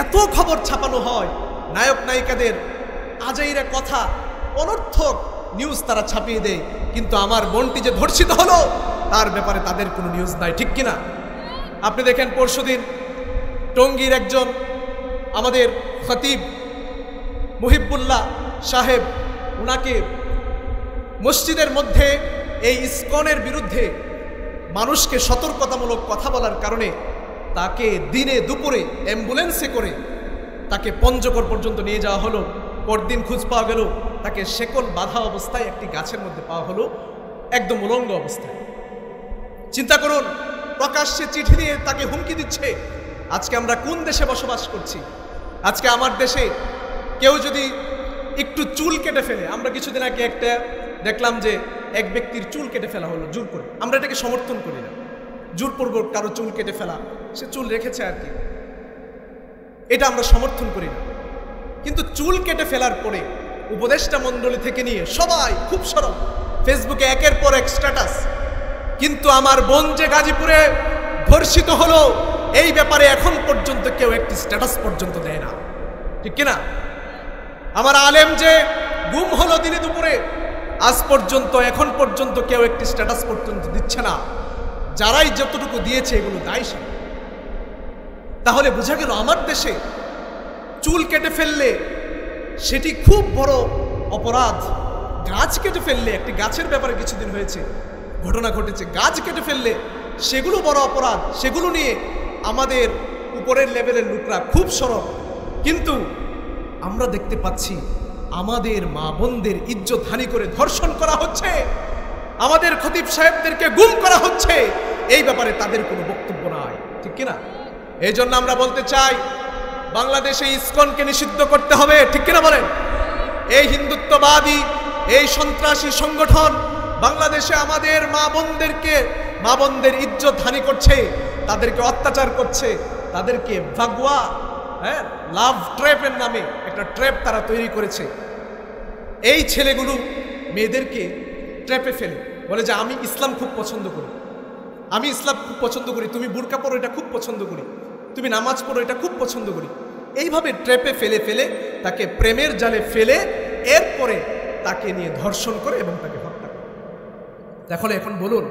এত খবর ছাপানো হয়, নায়ক নায়িকাদের আজাইরা কথা, অনর্থক নিউজ তারা ছাপিয়ে দেয়, কিন্তু আমার বোনটি যে ধর্ষিত হলো তার ব্যাপারে তাদের কোনো নিউজ নাই, ঠিক কিনা? আপনি দেখেন পরশুদিন টঙ্গীর একজন আমাদের খতিব মুহিবুল্লাহ সাহেব, ওনাকে মসজিদের মধ্যে এই ইসকনের বিরুদ্ধে মানুষকে সতর্কতামূলক কথা বলার কারণে তাকে দিনে দুপুরে অ্যাম্বুলেন্সে করে তাকে পঞ্চগড় পর্যন্ত নিয়ে যাওয়া হলো। পরদিন খোঁজ পাওয়া গেল তাকে শেকল বাঁধা অবস্থায় একটি গাছের মধ্যে পাওয়া হলো, একদম উলঙ্গ অবস্থায়। চিন্তা করুন, প্রকাশ্যে চিঠি দিয়ে তাকে হুমকি দিচ্ছে। আজকে আমরা কোন দেশে বসবাস করছি? আজকে আমার দেশে কেউ যদি একটু চুল কেটে ফেলে, আমরা কিছুদিন আগে একটা দেখলাম যে এক ব্যক্তির চুল কেটে ফেলা হলো জোর করে, আমরা এটাকে সমর্থন করি না। জোরপূর্বক কারো চুল কেটে ফেলা, সে চুল রেখেছে আর কি, এটা আমরা সমর্থন করি না। কিন্তু চুল কেটে ফেলার পরে উপদেষ্টা মণ্ডলী থেকে নিয়ে সবাই খুব সরল, ফেসবুকে একের পর এক স্ট্যাটাস। কিন্তু আমার বোন যে গাজীপুরে ধর্ষিত হলো, এই ব্যাপারে এখন পর্যন্ত কেউ একটি স্ট্যাটাস পর্যন্ত দেয় না, ঠিক কিনা? আমার আলেম যে গুম হলো দিনে দুপুরে, আজ পর্যন্ত এখন পর্যন্ত কেউ একটি স্ট্যাটাস পর্যন্ত দিচ্ছে না। যারাই যতটুকু দিয়েছে এগুলো দায়ী। তাহলে বোঝা গেল আমার দেশে চুল কেটে ফেললে সেটি খুব বড় অপরাধ। গাছ কেটে ফেললে, একটি গাছের ব্যাপারে কিছুদিন হয়েছে ঘটনা ঘটেছে, গাছ কেটে ফেললে সেগুলো বড় অপরাধ, সেগুলো নিয়ে আমাদের উপরের লেভেলের লোকরা খুব সরব। কিন্তু আমরা দেখতে পাচ্ছি আমাদের মা বোনদের ইজ্জত হানি করে ধর্ষণ করা হচ্ছে, আমাদের খতিব সাহেবদেরকে গুম করা হচ্ছে, এই ব্যাপারে তাদের কোনো বক্তব্য নাই, ঠিক কিনা? এই জন্য আমরা বলতে চাই বাংলাদেশে ইসকনকে নিষিদ্ধ করতে হবে, ঠিক কিনা বলেন? এই হিন্দুত্ববাদী, এই সন্ত্রাসী সংগঠন বাংলাদেশে আমাদের মা বোনদের ইজ্জত হানি করছে, তাদেরকে অত্যাচার করছে, তাদেরকে ভাগুয়া লাভ ট্র্যাপের নামে একটা ট্র্যাপ তারা তৈরি করেছে। এই ছেলেগুলো মেয়েদেরকে ট্র্যাপে ফেলে, বলে যে আমি ইসলাম খুব পছন্দ করি, আমি ইসলাম খুব পছন্দ করি, তুমি বুরকা পরো এটা খুব পছন্দ করি, তুমি নামাজ পড়ো এটা খুব পছন্দ করি। এইভাবে ট্র্যাপে ফেলে ফেলে তাকে প্রেমের জালে ফেলে এরপরে তাকে নিয়ে ধর্ষণ করে এবং তাকে হত্যা করে। তাহলে এখন বলুন,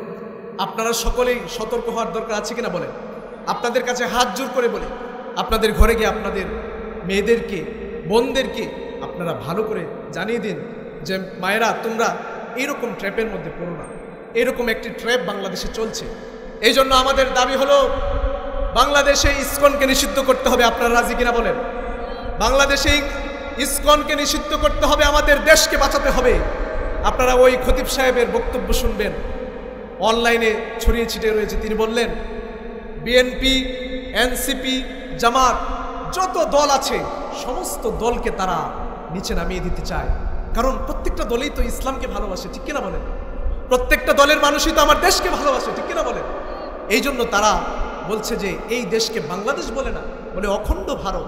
আপনারা সকলেই সতর্ক হওয়ার দরকার আছে কিনা বলেন? আপনাদের কাছে হাত জোর করে বলে, আপনাদের ঘরে গিয়ে আপনাদের মেয়েদেরকে, বোনদেরকে আপনারা ভালো করে জানিয়ে দিন যে মায়েরা, তোমরা এইরকম ট্র্যাপের মধ্যে পড়ো না। এরকম একটি ট্র্যাপ বাংলাদেশে চলছে। এই জন্য আমাদের দাবি হলো বাংলাদেশে ইসকনকে নিষিদ্ধ করতে হবে। আপনারা রাজি কিনা বলেন? বাংলাদেশে ইসকনকে নিষিদ্ধ করতে হবে, আমাদের দেশকে বাঁচাতে হবে। আপনারা ওই খতিব সাহেবের বক্তব্য শুনবেন, অনলাইনে ছড়িয়ে ছিটিয়ে রয়েছে। তিনি বললেন বিএনপি, এনসিপি, জামাত যত দল আছে সমস্ত দলকে তারা নিচে নামিয়ে দিতে চায়, কারণ প্রত্যেকটা দলেই তো ইসলামকে ভালোবাসে, ঠিক কিনা বলেন? প্রত্যেকটা দলের মানুষই তো আমার দেশকে ভালোবাসে, ঠিক কিনা বলেন? এই জন্য তারা বলছে যে এই দেশকে বাংলাদেশ বলে না, বলে অখণ্ড ভারত।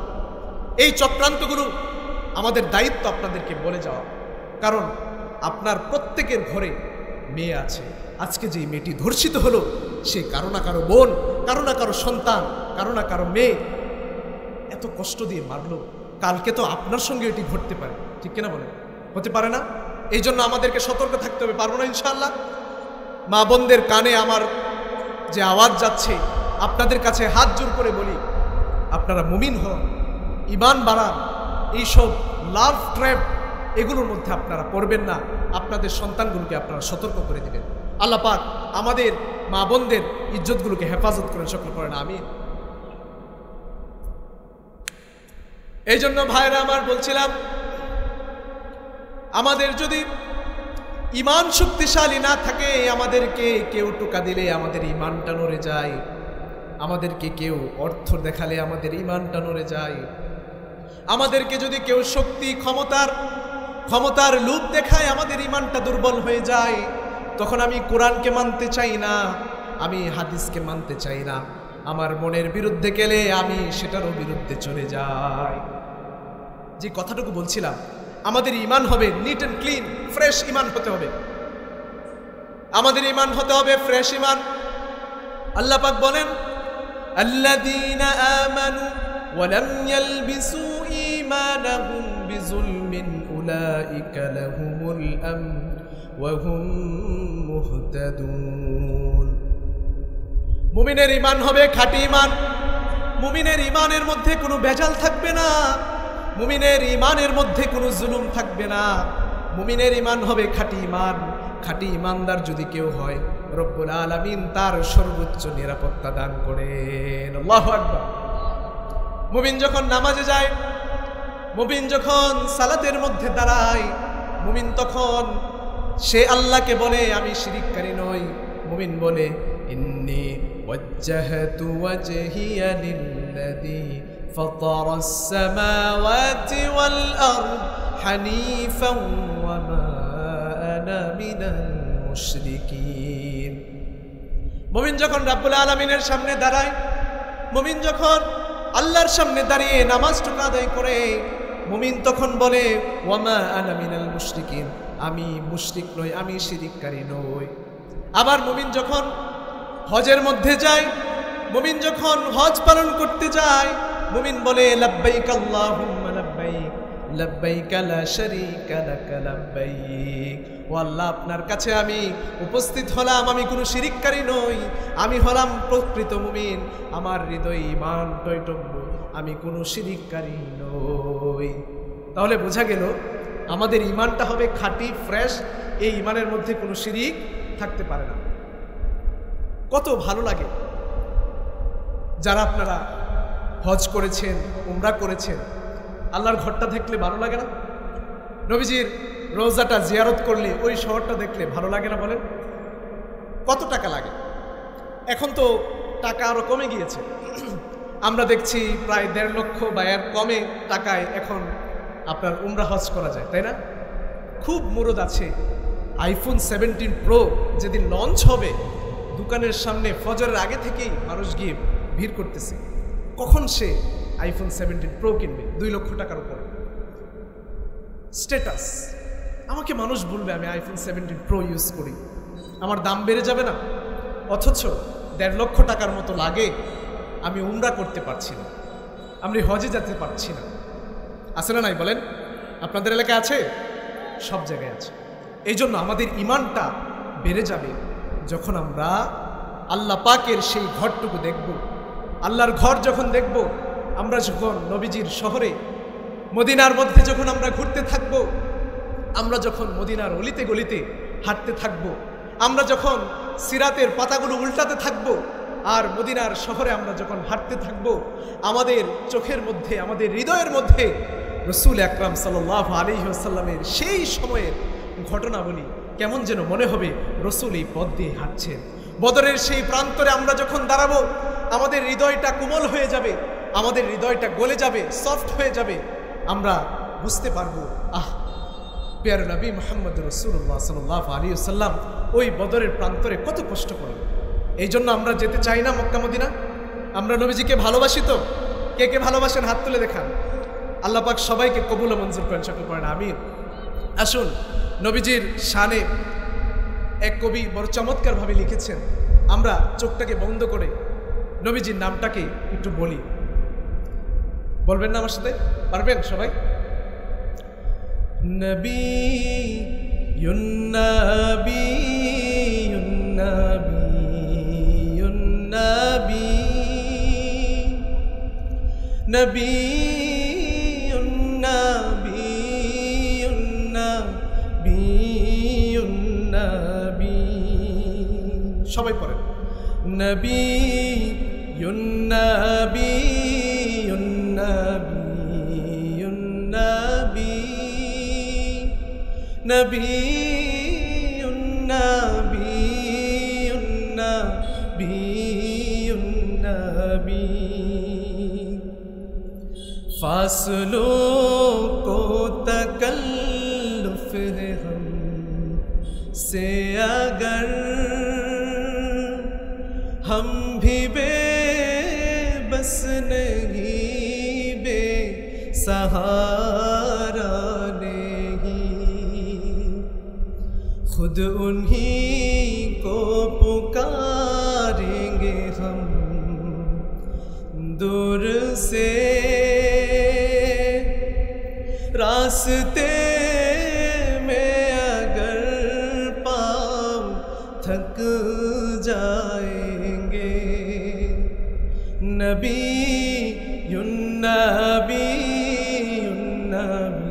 এই চক্রান্তগুলো আমাদের দায়িত্ব আপনাদেরকে বলে যাওয়া, কারণ আপনার প্রত্যেকের ঘরে মেয়ে আছে। আজকে যে মেয়েটি ধর্ষিত হলো, সে কারো না কারো বোন, কারো না কারো সন্তান, কারো না কারো মেয়ে এত কষ্ট দিয়ে মারলো। কালকে তো আপনার সঙ্গে এটি ঘটতে পারে, ঠিক কিনা বলেন? হতে পারে না? এই জন্য আমাদেরকে সতর্ক থাকতে হবে। পারবো না ইনশাআল্লাহ? মা বোনদের কানে আমার যে আওয়াজ যাচ্ছে, আপনাদের কাছে হাত জোর করে বলি, আপনারা মুমিন হন, ঈমান বাড়ান, এইসব লাভ ট্র্যাপ এগুলোর মধ্যে আপনারা পড়বেন না। আপনাদের সন্তানগুলোকে আপনারা সতর্ক করে দিবেন। আল্লাহ পাক আমাদের মা বোনদের ইজ্জতগুলোকে হেফাজত করেন, সকল করেন আমিন। এই জন্য ভাইরা আমার বলছিলাম, আমাদের যদি ঈমান শক্তিশালী না থাকে, আমাদেরকে কেউ টোকা দিলে আমাদের ঈমানটা নড়ে যায়, আমাদেরকে কেউ অর্থ দেখালে আমাদের ঈমানটা নড়ে যায়, আমাদেরকে যদি কেউ শক্তি ক্ষমতার লোভ দেখায় আমাদের ঈমানটা দুর্বল হয়ে যায়। তখন আমি কোরআনকে মানতে চাই না, আমি হাদিসকে মানতে চাই না। আমার মনের বিরুদ্ধে গেলে আমি সেটারও বিরুদ্ধে চলে যাই। যে কথাটুকু বলছিলাম, আমাদের ঈমান হবে নিট অ্যান্ড ক্লিন, ফ্রেশ ঈমান হতে হবে। আমাদের ঈমান হতে হবে ফ্রেশ ঈমান। আল্লাহ পাক বলেন, আল্লাযীনা আমানু ওয়া লাম ইয়ালবিসু ঈমানাহুম বিযুলমিন উলাইকা লাহুমুল আমন ওয়া হুম মুহতাদুন। মুমিনের ঈমান হবে খাঁটি ঈমান। মুমিনের ঈমানের মধ্যে কোনো ভেজাল থাকবে না, মুমিনের ঈমানের মধ্যে কোনো জুলুম থাকবে না। মুমিনের ঈমান হবে খাঁটি ঈমান। খাঁটি ঈমানদার যদি কেউ হয়, রব্বুল আলামিন তার সর্বোচ্চ নিরাপত্তা দান করেন। আল্লাহু আকবার। মুমিন যখন নামাজে যায়, মুমিন যখন সালাতের মধ্যে দাঁড়ায়, মুমিন তখন সে আল্লাহকে বলে আমি শিরিককারী নই। মুমিন বলে ইন্নী ওয়াজ্জাহতু ওয়াজহিয়া লিল্লাযী ফাতারাস সামাওয়াতি ওয়াল আরদ حنيفا وما أنا من المشركين মুমিন যখন রব্বুল আলামিনের সামনে দাঁড়ায়, মুমিন যখন আল্লাহর সামনে দাঁড়িয়ে নামাজটুকু আদায় করে, মুমিন তখন বলে ওয়ামা আনা মিনাল মুশরিকিন, আমি মুশরিক নই, আমি শিরিককারী নই। আবার মুমিন যখন হজের মধ্যে যায়, মুমিন যখন হজ পালন করতে যায়, মুমিন বলে লাব্বাইক আল্লাহুম্মা লাব্বাইক লাব্বাইক লা শারীকা লাক লাব্বাইক, ও আল্লাহ আপনার কাছে আমি উপস্থিত হলাম, আমি কোনো শিরিককারী নই, আমি হলাম প্রকৃত মুমিন, আমার হৃদয়ে ঈমান টইটম্ব, আমি কোনো শিরিককারী নই। তাহলে বোঝা গেল আমাদের ঈমানটা হবে খাঁটি, ফ্রেশ, এই ঈমানের মধ্যে কোনো শিরিক থাকতে পারে না। কত ভালো লাগে যারা আপনারা হজ করেছেন, উমরা করেছেন, আল্লাহর ঘরটা দেখলে ভালো লাগে না? নবীজির রোজাটা জিয়ারত করলে, ওই শহরটা দেখলে ভালো লাগে না? বলেন কত টাকা লাগে? এখন তো টাকা আরো কমে গিয়েছে, আমরা দেখছি প্রায় 1.5 লক্ষ বা এর কমে টাকায় এখন আপনার উমরা হজ করা যায়, তাই না? খুব মুরদ আছে। আইফোন 17 প্রো যেদিন লঞ্চ হবে, দোকানের সামনে ফজরের আগে থেকেই মানুষ গিয়ে ভিড় করতেছে, কখন সে আইফোন 17 প্রো কিনবে 2 লক্ষ টাকার উপর। স্ট্যাটাস, আমাকে মানুষ বলবে আমি আইফোন 17 প্রো ইউজ করি, আমার দাম বেড়ে যাবে না? অথচ 1.5 লক্ষ টাকার মতো লাগে, আমি উমরা করতে পারছি না, আমি হজে যেতে পারছি না। আছে না নাই বলেন? আপনাদের এলাকায় আছে? সব জায়গায় আছে। এই জন্য আমাদের ঈমানটা বেড়ে যাবে যখন আমরা আল্লাহ পাকের সেই ঘরটুকু দেখব। আল্লাহর ঘর যখন দেখব, আমরা যখন নবীজির শহরে মদিনার মধ্যে যখন আমরা ঘুরতে থাকব, আমরা যখন মদিনার অলিতে গলিতে হাঁটতে থাকব, আমরা যখন সিরাতের পাতাগুলো উল্টাতে থাকব, আর মদিনার শহরে আমরা যখন হাঁটতে থাকব, আমাদের চোখের মধ্যে, আমাদের হৃদয়ের মধ্যে রসুল আকরাম সাল্লাল্লাহু আলাইহি ওয়াসাল্লামের সেই সময়ের ঘটনাবলী কেমন যেন মনে হবে রসুল এই পথ দিয়ে হাঁটছেন। বদরের সেই প্রান্তরে আমরা যখন দাঁড়াবো, আমাদের হৃদয়টা কোমল হয়ে যাবে, আমাদের হৃদয়টা গলে যাবে, সফট হয়ে যাবে। আমরা বুঝতে পারবো, আহ, প্যারে নবী মুহাম্মদ রাসূলুল্লাহ সাল্লাল্লাহু আলাইহি ওয়াসাল্লাম ওই বদরের প্রান্তরে কত কষ্ট করলেন। এই জন্য আমরা যেতে চাই না মক্কা মদিনা? আমরা নবীজিকে ভালোবাসি তো? কে কে ভালোবাসেন হাত তুলে দেখান। আল্লাহ পাক সবাইকে কবুল ও মঞ্জুর করেন, সকল করেন আমিন। আসুন, নবীজির শানে এক কবি বড় চমৎকারভাবে লিখেছেন, আমরা চোখটাকে বন্ধ করে নবীজির নামটাকে একটু বলি। বলবেন না আমার সাথে? পারবেন সবাই? নবী নবী নবী নবী সবাই পড়েন নবী নবী নবী নবী फासलों को तकल्लुफ है हम से अगर हम भी बेबस नहीं, बेसहारा नहीं, खुद उन्हीं को पुकारेंगे हम दूर से, रास्ते में अगर पाँव थक जाएंगे, नबी नबी नबी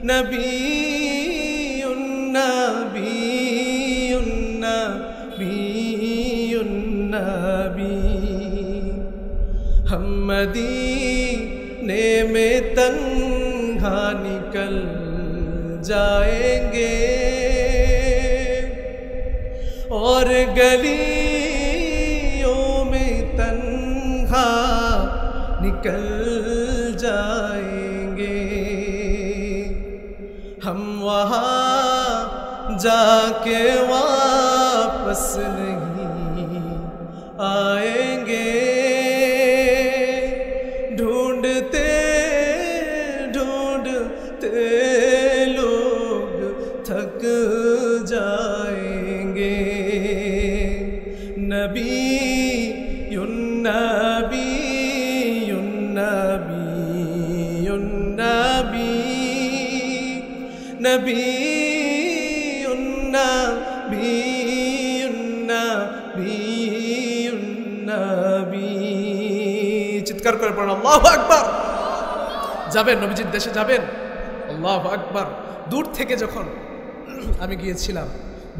नबी नबी हम मदीने में तन्हा निकल जाएंगे और गलियों में तन्हा निकल हम वहाँ जाके वापस नहीं आएंगे, ढूंढते ढूंढते लोग थक जाएंगे। नबी युन्नबी युन्नबी युन्नबी नबी युन्नबी युन्नबी युन्नबी। চিৎকার করে পড়েন আল্লাহু আকবার। যাবেন নবীজির দেশে যাবেন, আল্লাহু আকবার। দূর থেকে যখন আমি গিয়েছিলাম,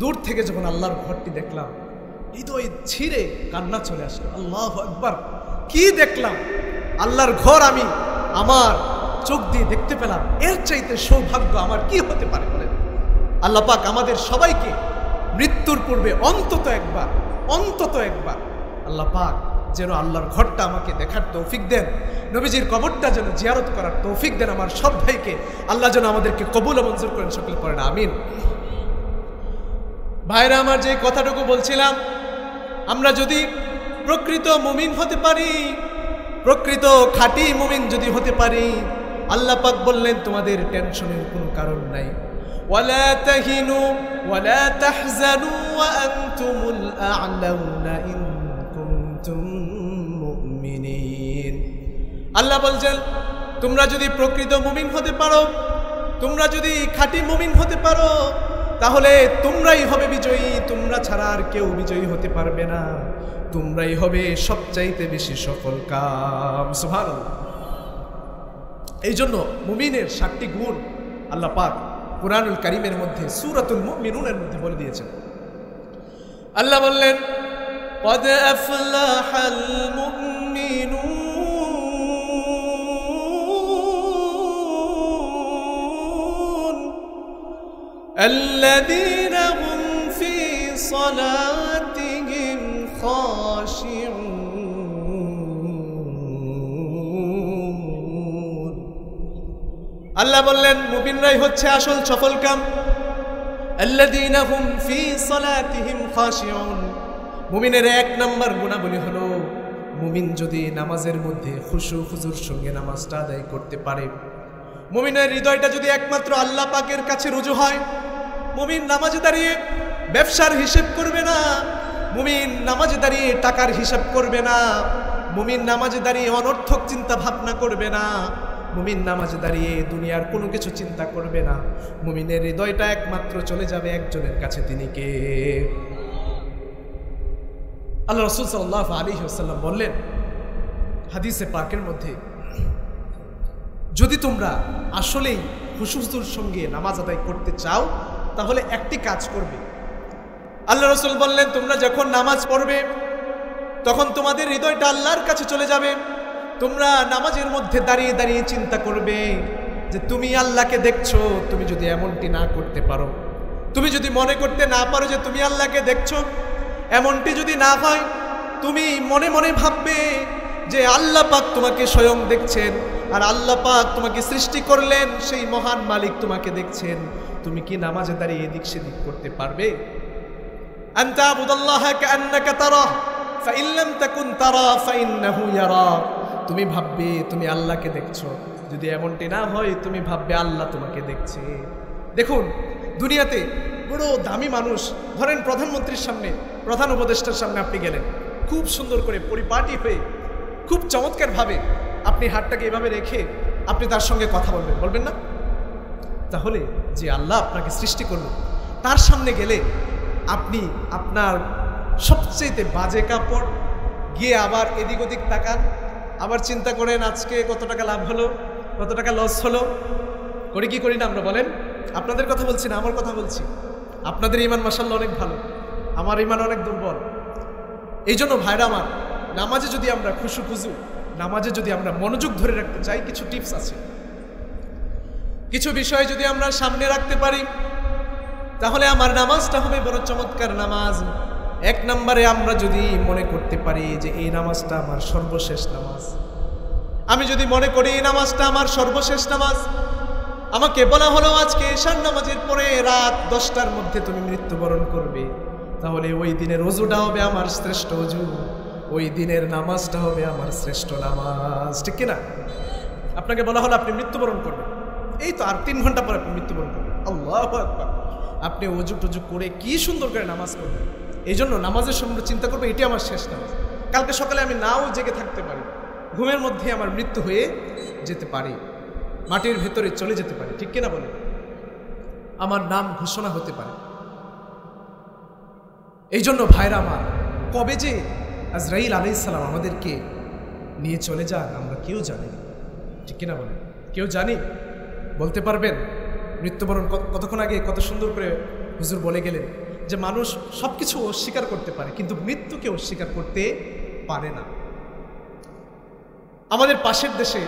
দূর থেকে যখন আল্লাহর ঘরটি দেখলাম, হৃদয় ছিঁড়ে কান্না চলে আসলো। আল্লাহু আকবার, কি দেখলাম! আল্লাহর ঘর আমি আমার চোখ দিয়ে দেখতে পেলাম। এর চাইতে সৌভাগ্য আমার কি হতে পারে বলেন? আল্লাহ পাক আমাদের সবাইকে মৃত্যুর পূর্বে অন্তত একবার আল্লাহ পাক যেন আল্লাহর ঘরটা আমাকে দেখার তৌফিক দেন, নবীজির কবরটা যেন জিয়ারত করার তৌফিক দেন। আমার সব ভাইকে আল্লাহ যেন আমাদেরকে কবুল ও মঞ্জুর করেন, সকলে পড়েন আমিন। ভাইরা আমার, যে কথাটুকু বলছিলাম, আমরা যদি প্রকৃত মুমিন হতে পারি, প্রকৃত খাঁটি মুমিন যদি হতে পারি, আল্লাহ পাক বললেন তোমাদের টেনশনের কোনো কারণ নাই। ওয়ালা তাহিনু ওয়ালা তাহজানু ওয়া আনতুমুল আ'লাউনা ইন কুনতুম মুমিনিন। আল্লাহ বলছেন তোমরা যদি প্রকৃত মুমিন হতে পারো, তোমরা যদি খাঁটি মুমিন হতে পারো, তাহলে তোমরাই হবে বিজয়ী। তোমরা ছাড়া আর কেউ বিজয়ী হতে পারবে না। তোমরাই হবে সবচাইতে বেশি সফল কাম। সুবহানাল্লাহ। এই জন্য মুমিনের 7টি গুণ আল্লাহ পাক কুরআনুল কারীমের মধ্যে সূরাতুল মুমিনুনের মধ্যে বলে দিয়েছেন। আল্লাহ বললেন قد أفلح المؤمنون الذين هم في صلاتهم خاشعون। আল্লাহ বললেন মুমিনরাই হচ্ছে আসল সফলকাম। আল্লাযীনা হুম ফী সালাতিহিম খাশিউন। মুমিনের 1 নম্বর গুণাবলী হলো, মুমিন যদি নামাজের মধ্যে খুশু খুজুর সঙ্গে নামাজটা আদায় করতে পারে, মুমিনের হৃদয়টা যদি একমাত্র আল্লাহ পাকের কাছে রুজু হয়, মুমিন নামাজে দাঁড়িয়ে ব্যবসার হিসাব করবে না, মুমিন নামাজে দাঁড়িয়ে টাকার হিসাব করবে না, মুমিন নামাজে দাঁড়িয়ে অনর্থক চিন্তা ভাবনা করবে না, মুমিন নামাজে দাঁড়িয়ে দুনিয়ার কোনো কিছু চিন্তা করবে না। মুমিনের হৃদয়টা একমাত্র চলে যাবে একজনের কাছে, তিনি কে? আল্লাহ রাসূল সাল্লাল্লাহু আলাইহি ওয়াসাল্লাম বললেন হাদিসে পাকের মধ্যে, যদি তোমরা আসলেই খুশুর সঙ্গে নামাজ আদায় করতে চাও, তাহলে একটি কাজ করবে। আল্লাহ রাসূল বললেন তোমরা যখন নামাজ পড়বে, তখন তোমাদের হৃদয়টা আল্লাহর কাছে চলে যাবে। তোমরা নামাজের মধ্যে দাঁড়িয়ে দাঁড়িয়ে চিন্তা করবে যে তুমি আল্লাহকে দেখছো। তুমি যদি এমনটি না করতে পারো, তুমি যদি মনে করতে না পারো যে তুমি আল্লাহকে দেখছো, এমনটি যদি না হয়, তুমি মনে মনে ভাববে যে আল্লাহ পাক তোমাকে স্বয়ং দেখছেন, আর আল্লাহ পাক তোমাকে সৃষ্টি করলেন, সেই মহান মালিক তোমাকে দেখছেন। তুমি কি নামাজে দাঁড়িয়ে এদিক সেদিক করতে পারবে? আনতা আবুদাল্লাহা কাআন্নাকা তারাহ ফাইন লাম তাকুন তারা ফাইন্নাহু ইয়ারাক। তুমি ভাববে তুমি আল্লাহকে দেখছো, যদি এমনটি না হয় তুমি ভাববে আল্লাহ তোমাকে দেখছে। দেখুন, দুনিয়াতে বড় দামি মানুষ, ধরেন প্রধানমন্ত্রীর সামনে, প্রধান উপদেষ্টার সামনে আপনি গেলেন, খুব সুন্দর করে পরিপাটি হয়ে, খুব চমৎকারভাবে আপনি হাতটাকে এভাবে রেখে আপনি তার সঙ্গে কথা বলবেন না? তাহলে যে আল্লাহ আপনাকে সৃষ্টি করলো, তার সামনে গেলে আপনি আপনার সবচেয়ে বাজে কাপড় গিয়ে আবার এদিক ওদিক তাকান, আবার চিন্তা করেন আজকে কত টাকা লাভ হলো, কত টাকা লস হলো। করি কি করি না আমরা? বলেন। আপনাদের কথা বলছি না, আমার কথা বলছি। আপনাদের ঈমান মাশাআল্লাহ অনেক ভালো, আমার ঈমান অনেক দুর্বল। এই জন্য ভাইরা আমার, নামাজে যদি আমরা খুজু, নামাজে যদি আমরা মনোযোগ ধরে রাখতে চাই, কিছু টিপস আছে। কিছু বিষয় যদি আমরা সামনে রাখতে পারি, তাহলে আমার নামাজটা হবে বড় চমৎকার নামাজ। 1 নম্বরে আমরা যদি মনে করতে পারি যে এই নামাজটা আমার সর্বশেষ নামাজ, আমি যদি মনে করি এই নামাজটা আমার সর্বশেষ নামাজ, আমাকে বলা হলো আজকে ঈশার নামাজের পরে রাত 10টার মধ্যে তুমি মৃত্যুবরণ করবে, তাহলে ওই দিনের ওযুটা হবে আমার শ্রেষ্ঠ ওযু, ওই দিনের নামাজটা হবে আমার শ্রেষ্ঠ নামাজ, ঠিক কিনা? আপনাকে বলা হলো আপনি মৃত্যুবরণ করবেন, এই তো আর 3 ঘন্টা পরে আপনি মৃত্যুবরণ করবেন। আল্লাহু আকবার। আপনি ওযু টুজু করে কি সুন্দর করে নামাজ পড়বেন। এই জন্য নামাজের সময় চিন্তা করবে এটি আমার শেষ নামাজ, কালকে সকালে আমি নাও জেগে থাকতে পারি, ঘুমের মধ্যে আমার মৃত্যু হয়ে যেতে পারে, মাটির ভেতরে চলে যেতে পারে, ঠিক কিনা বলে? আমার নাম ঘোষণা হতে পারে। এই জন্য ভাইরা আমার, কবে যে আজরাইল আলাইহিস সালাম আমাদেরকে নিয়ে চলে যান আমরা কেউ জানি, ঠিক কিনা বলে? কেউ জানি? বলতে পারবেন? মৃত্যুবরণ কতক্ষণ আগে কত সুন্দর করে হুজুর বলে গেলেন যে মানুষ সব কিছু অস্বীকার করতে পারে কিন্তু মৃত্যুকে অস্বীকার করতে পারে না। আমাদের পাশের দেশে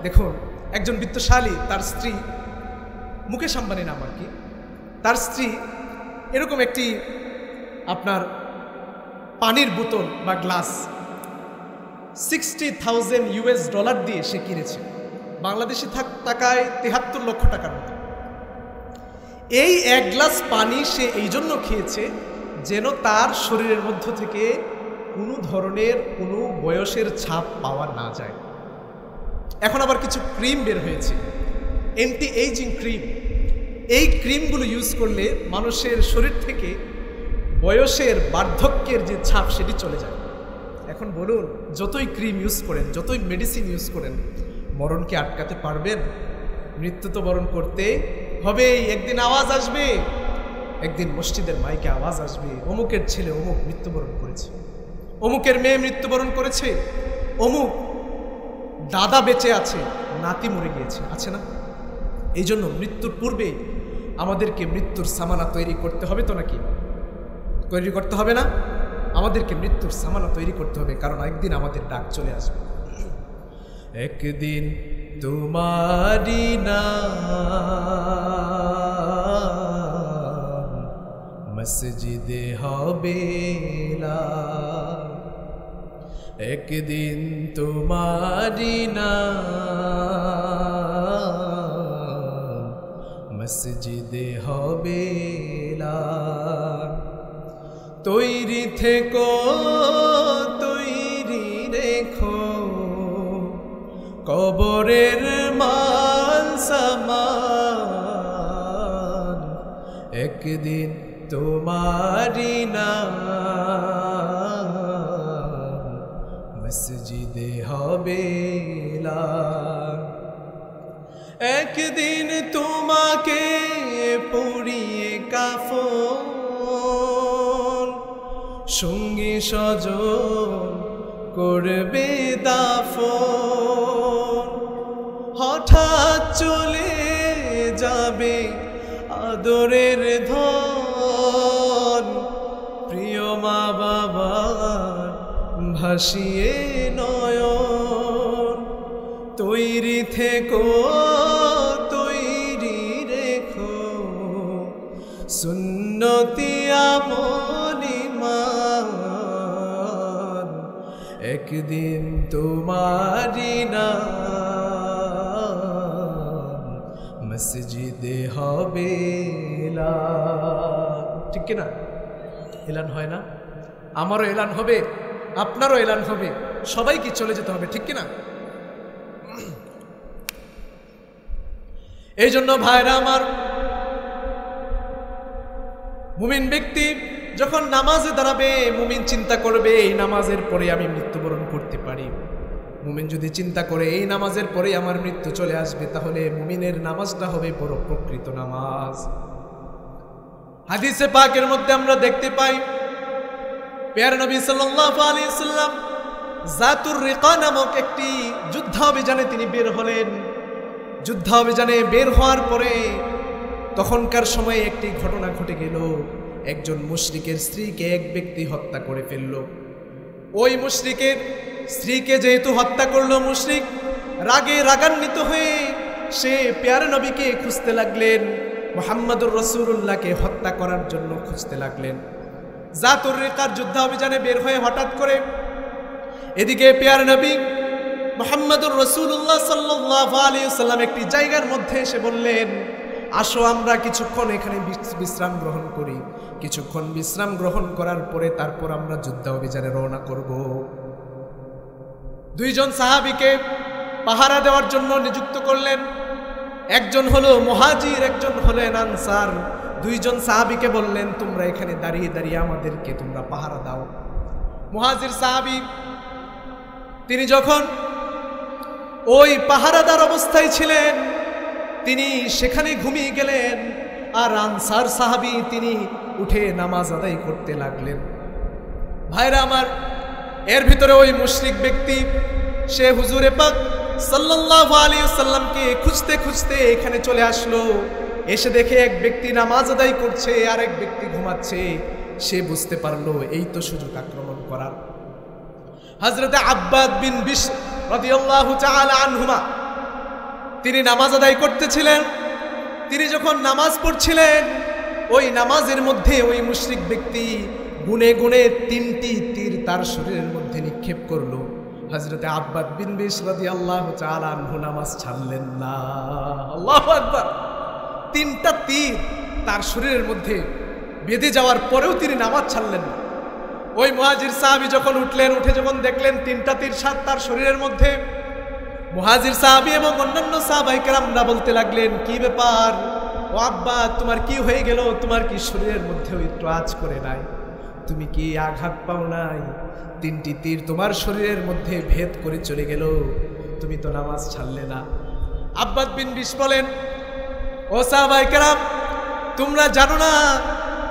দেখুন, একজন বিত্তশালী, তার স্ত্রী, মুকেশ আম্বানি নাম আর কি, তার স্ত্রী এরকম একটি আপনার পানির বোতল বা গ্লাস $60,000 দিয়ে সে কিনেছে, বাংলাদেশি টাকায় 73 লক্ষ টাকার মতো। এই এক গ্লাস পানি সে এই জন্য খেয়েছে যেন তার শরীরের মধ্য থেকে কোনো ধরনের কোনো বয়সের ছাপ পাওয়া না যায়। এখন আবার কিছু ক্রিম বের হয়েছে, অ্যান্টি এইজিং ক্রিম। এই ক্রিমগুলো ইউজ করলে মানুষের শরীর থেকে বয়সের বার্ধক্যের যে ছাপ সেটি চলে যায়। এখন বলুন, যতই ক্রিম ইউজ করেন, যতই মেডিসিন ইউজ করেন, মরণকে আটকাতে পারবেন? মৃত্যু তো বরণ করতে হবে। একদিন আওয়াজ আসবে, একদিন মসজিদের মাইকে আওয়াজ আসবে, অমুকের ছেলে অমুক মৃত্যুবরণ করেছে, অমুকের মেয়ে মৃত্যুবরণ করেছে, অমুক দাদা বেঁচে আছে, নাতি মরে গিয়েছে, আছে না? এই জন্য মৃত্যুর পূর্বে আমাদেরকে মৃত্যুর সামানা তৈরি করতে হবে, তো নাকি তৈরি করতে হবে না? আমাদেরকে মৃত্যুর সামানা তৈরি করতে হবে, কারণ একদিন আমাদের ডাক চলে আসবে। একদিন তোমারি নাম মসজিদে হবে এলান, একদিন তোমারি নাম মসজিদে হবে এলান। তৈরি থেকো, তৈরি রেখো কবরের মাল সামান, একদিন তোমারি নাম মসজিদে হবে এলান। একদিন তোমাকে পরিয়ে কাফন, সঙ্গী স্বজন করবে দাফন, হঠাৎ চলে যাবে আদরের ধন, প্রিয় মা বাবার ভাসিয়ে নয়ন। তৈরি থেকো, তৈরি রেখো সুন্নতি আমল ঈমান, একদিন তোমারি নাম মসজিদে হবে এলান, ঠিক কিনা? এলান হয় না? আমারও এলান হবে, আপনারও এলান হবে, সবাইকে চলে যেতে হবে, ঠিক কিনা? এই জন্য ভাইরা আমার, মুমিন ব্যক্তি যখন নামাজে দাঁড়াবে, মুমিন চিন্তা করবে এই নামাজের পরে আমি মৃত্যুবরণ করতে পারি। মুমিন যদি চিন্তা করে এই নামাজের পরে আমার মৃত্যু চলে আসবে, তাহলে মুমিনের নামাজটা হবে বড় প্রকৃত নামাজ। হাদিসে পাকের মধ্যে আমরা দেখতে পাই, প্যারা নবী সাল্লাল্লাহু আলাইহি ওয়াসাল্লাম জাতুর রিকা নামক একটি যুদ্ধাভিযানে তিনি বের হলেন। যুদ্ধাভিযানে বের হওয়ার পরে তখনকার সময়ে একটি ঘটনা ঘটে গেল। একজন মুশরিকের স্ত্রীকে এক ব্যক্তি হত্যা করে ফেলল। ওই মুশরিকের স্ত্রীকে যেহেতু হত্যা করলো, মুশরিক রাগে রাগান্বিত হয়ে সে প্যারা নবীকে খুঁজতে লাগলেন, মুহাম্মদুর রাসূলুল্লাহকে হত্যা করার জন্য খুঁজতে লাগলেন। জাতুর রিকার যুদ্ধাভিযানে বের হয়ে হঠাৎ করে এদিকে প্যারা নবী মুহাম্মদুর রাসূলুল্লাহ সাল্লাল্লাহু আলাইহি ওয়াসাল্লাম একটি জায়গার মধ্যে এসে বললেন, আসো আমরা কিছুক্ষণ এখানে বিশ্রাম গ্রহণ করি। কিছুক্ষণ বিশ্রাম গ্রহণ করার পরে তারপর আমরা যুদ্ধ অভিযানে রওনা করব। দুইজন সাহাবীকে পাহারা দেওয়ার জন্য নিযুক্ত করলেন। একজন হলো মুহাজির, একজন হলেন আনসার। দুইজন সাহাবীকে বললেন, তোমরা এখানে দাঁড়িয়ে দাঁড়িয়ে আমাদেরকে তোমরা পাহারা দাও। মুহাজির সাহাবী তিনি যখন ওই পাহারাদার অবস্থায় ছিলেন তিনি সেখানে ঘুমিয়ে গেলেন, আর আনসার সাহাবী তিনি উঠে নামাজ আদায় করতে লাগলেন। ভাইরা আমার, এর ভিতরে ওই মুশরিক ব্যক্তি সে হুজুরে পাক সাল্লাল্লাহু আলাইহি ওয়াসাল্লামকে খুঁজতে খুঁজতে এখানে চলে আসলো। এসে দেখে এক ব্যক্তি নামাজ আদায় করছে আর এক ব্যক্তি ঘুমাচ্ছে। সে বুঝতে পারলো এই তো সুযোগ আক্রমণ করার। হযরতে আব্বাদ বিন বিশর রাদিয়াল্লাহু তাআলা আনহুমা তিনি নামাজ আদায় করতেছিলেন। তিনি যখন নামাজ পড়ছিলেন ওই নামাজের মধ্যে ওই মুশরিক ব্যক্তি গুনে গুনে 3টি তীর তার শরীরের মধ্যে নিক্ষেপ করলো। হযরতে আব্বাদ বিন বিশর রাদিয়াল্লাহু তাআলা আনহু নামাজ ছাড়লেন না। আল্লাহু আকবার! 3টা তীর তার শরীরের মধ্যে বেঁধে যাওয়ার পরেও তিনি নামাজ ছাড়লেন না। ওই মুহাজির সাহাবী যখন উঠলেন, উঠে যখন দেখলেন 3টা তীর তার শরীরের মধ্যে, মুহাজির সাহাবী এবং অন্যান্য সাহাবায়ে কেরামরা বলতে লাগলেন, কি ব্যাপার ও আব্বা, তোমার কি হয়ে গেল? তোমার কি শরীরের মধ্যে একটু আঁচ করে নাই? তুমি কি আঘাত পাও নাই? 3টি তীর তোমার শরীরের মধ্যে ভেদ করে চলে গেল, তুমি তো নামাজ ছাড়লে না। আব্বাদ বিন বিশর বলেন, ও সাহাবায়ে কেরাম, তোমরা জানো না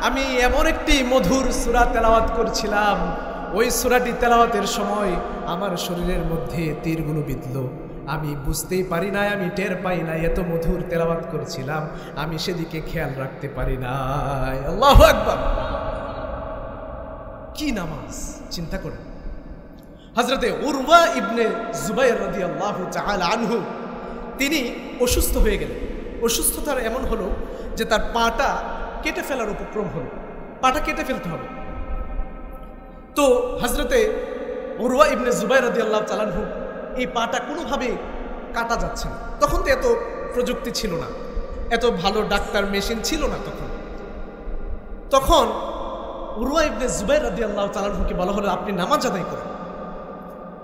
আমি এমন একটি মধুর সূরা তেলাওয়াত করছিলাম, ওই সূরাটি তেলাওয়াতের সময় আমার শরীরের মধ্যে তীরগুলো বিঁধল। আমি বুঝতেই পারি নাই, আমি টের পাই নাই, এত মধুর তেলাওয়াত করছিলাম, আমি সেদিকে খেয়াল রাখতে পারি নাই। আল্লাহু আকবার! কি নামাজ, চিন্তা করেন। হযরতে উরওয়া ইবনে জুবাইর রাদিয়াল্লাহু তাআলা আনহু তিনি অসুস্থ হয়ে গেলেন। অসুস্থতার এমন হলো যে তার পাটা কেটে ফেলার উপক্রম হলো, পাটা কেটে ফেলতে হবে। তো হযরতে উরওয়া ইবনে জুবাইর রাদিয়াল্লাহু তাআলা আনহু এই পাটা কোনোভাবে কাটা যাচ্ছে না। তখন তো এত প্রযুক্তি ছিল না, এত ভালো ডাক্তার মেশিন ছিল না। তখন উরওয়া ইবনে জুবাইর রাদিয়াল্লাহু তাআলা আনহুকে বলা হলো, আপনি নামাজ আদায় করেন।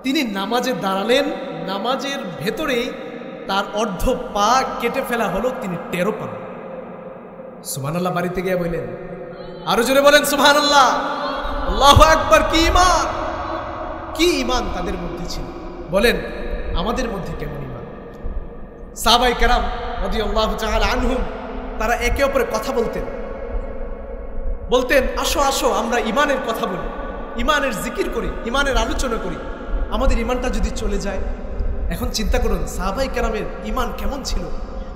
তিনি নামাজে দাঁড়ালেন, নামাজের ভেতরেই তার অর্ধ পা কেটে ফেলা হলো, তিনি টেরও পান। সুবহানাল্লাহ! বাড়িতে গিয়ে বললেন, আরো জোরে বলেন সুবহানাল্লাহ! আল্লাহু আকবার! কি ঈমান, কি ঈমান তাদের মধ্যে ছিল! বলেন আমাদের মধ্যে কেমন ঈমান? সাহাবায়ে কেরাম রাদিয়াল্লাহু তাআলা আনহুম তারা একে অপরের কথা বলতেন, আসো আসো আমরা ঈমানের কথা বলি, ঈমানের জিকির করি, ঈমানের আলোচনা করি। আমাদের ঈমানটা যদি চলে যায়। এখন চিন্তা করুন সাহাবায়ে কেরামের ঈমান কেমন ছিল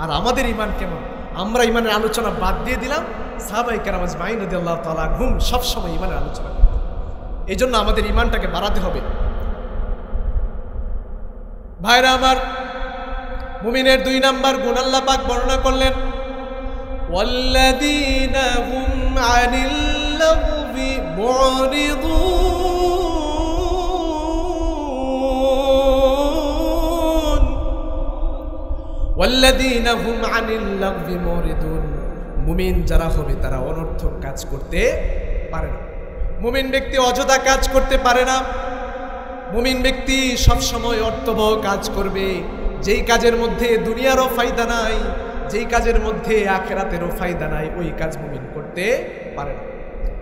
আর আমাদের ঈমান কেমন। আমরা ঈমানের আলোচনা বাদ দিয়ে দিলাম, সাহাবায়ে কেরাম আজমাইন রাদিয়াল্লাহু তাআলা আনহুম সব সময় ঈমানের আলোচনা করতেন। এই জন্য আমাদের ঈমানটাকে বাড়াতে হবে। ভাইরা আমার, মুমিনের 2 নাম্বার গুণ আল্লাহ পাক বর্ণনা করলেন, ওয়াল্লাযীনা হুম আনিল লাগবি মুরিদুন, ওয়াল্লাযীনা হুম আনিল লাগবি মুরিদুন। মুমিন যারা হবে তারা অনর্থক কাজ করতে পারে না। মুমিন ব্যক্তি অযথা কাজ করতে পারে না। মুমিন ব্যক্তি সবসময় অর্থবহ কাজ করবে। যেই কাজের মধ্যে দুনিয়ারও ফায়দা নাই, যেই কাজের মধ্যে আখিরাতেরও ফায়দা নাই, ওই কাজ মুমিন করতে পারে না।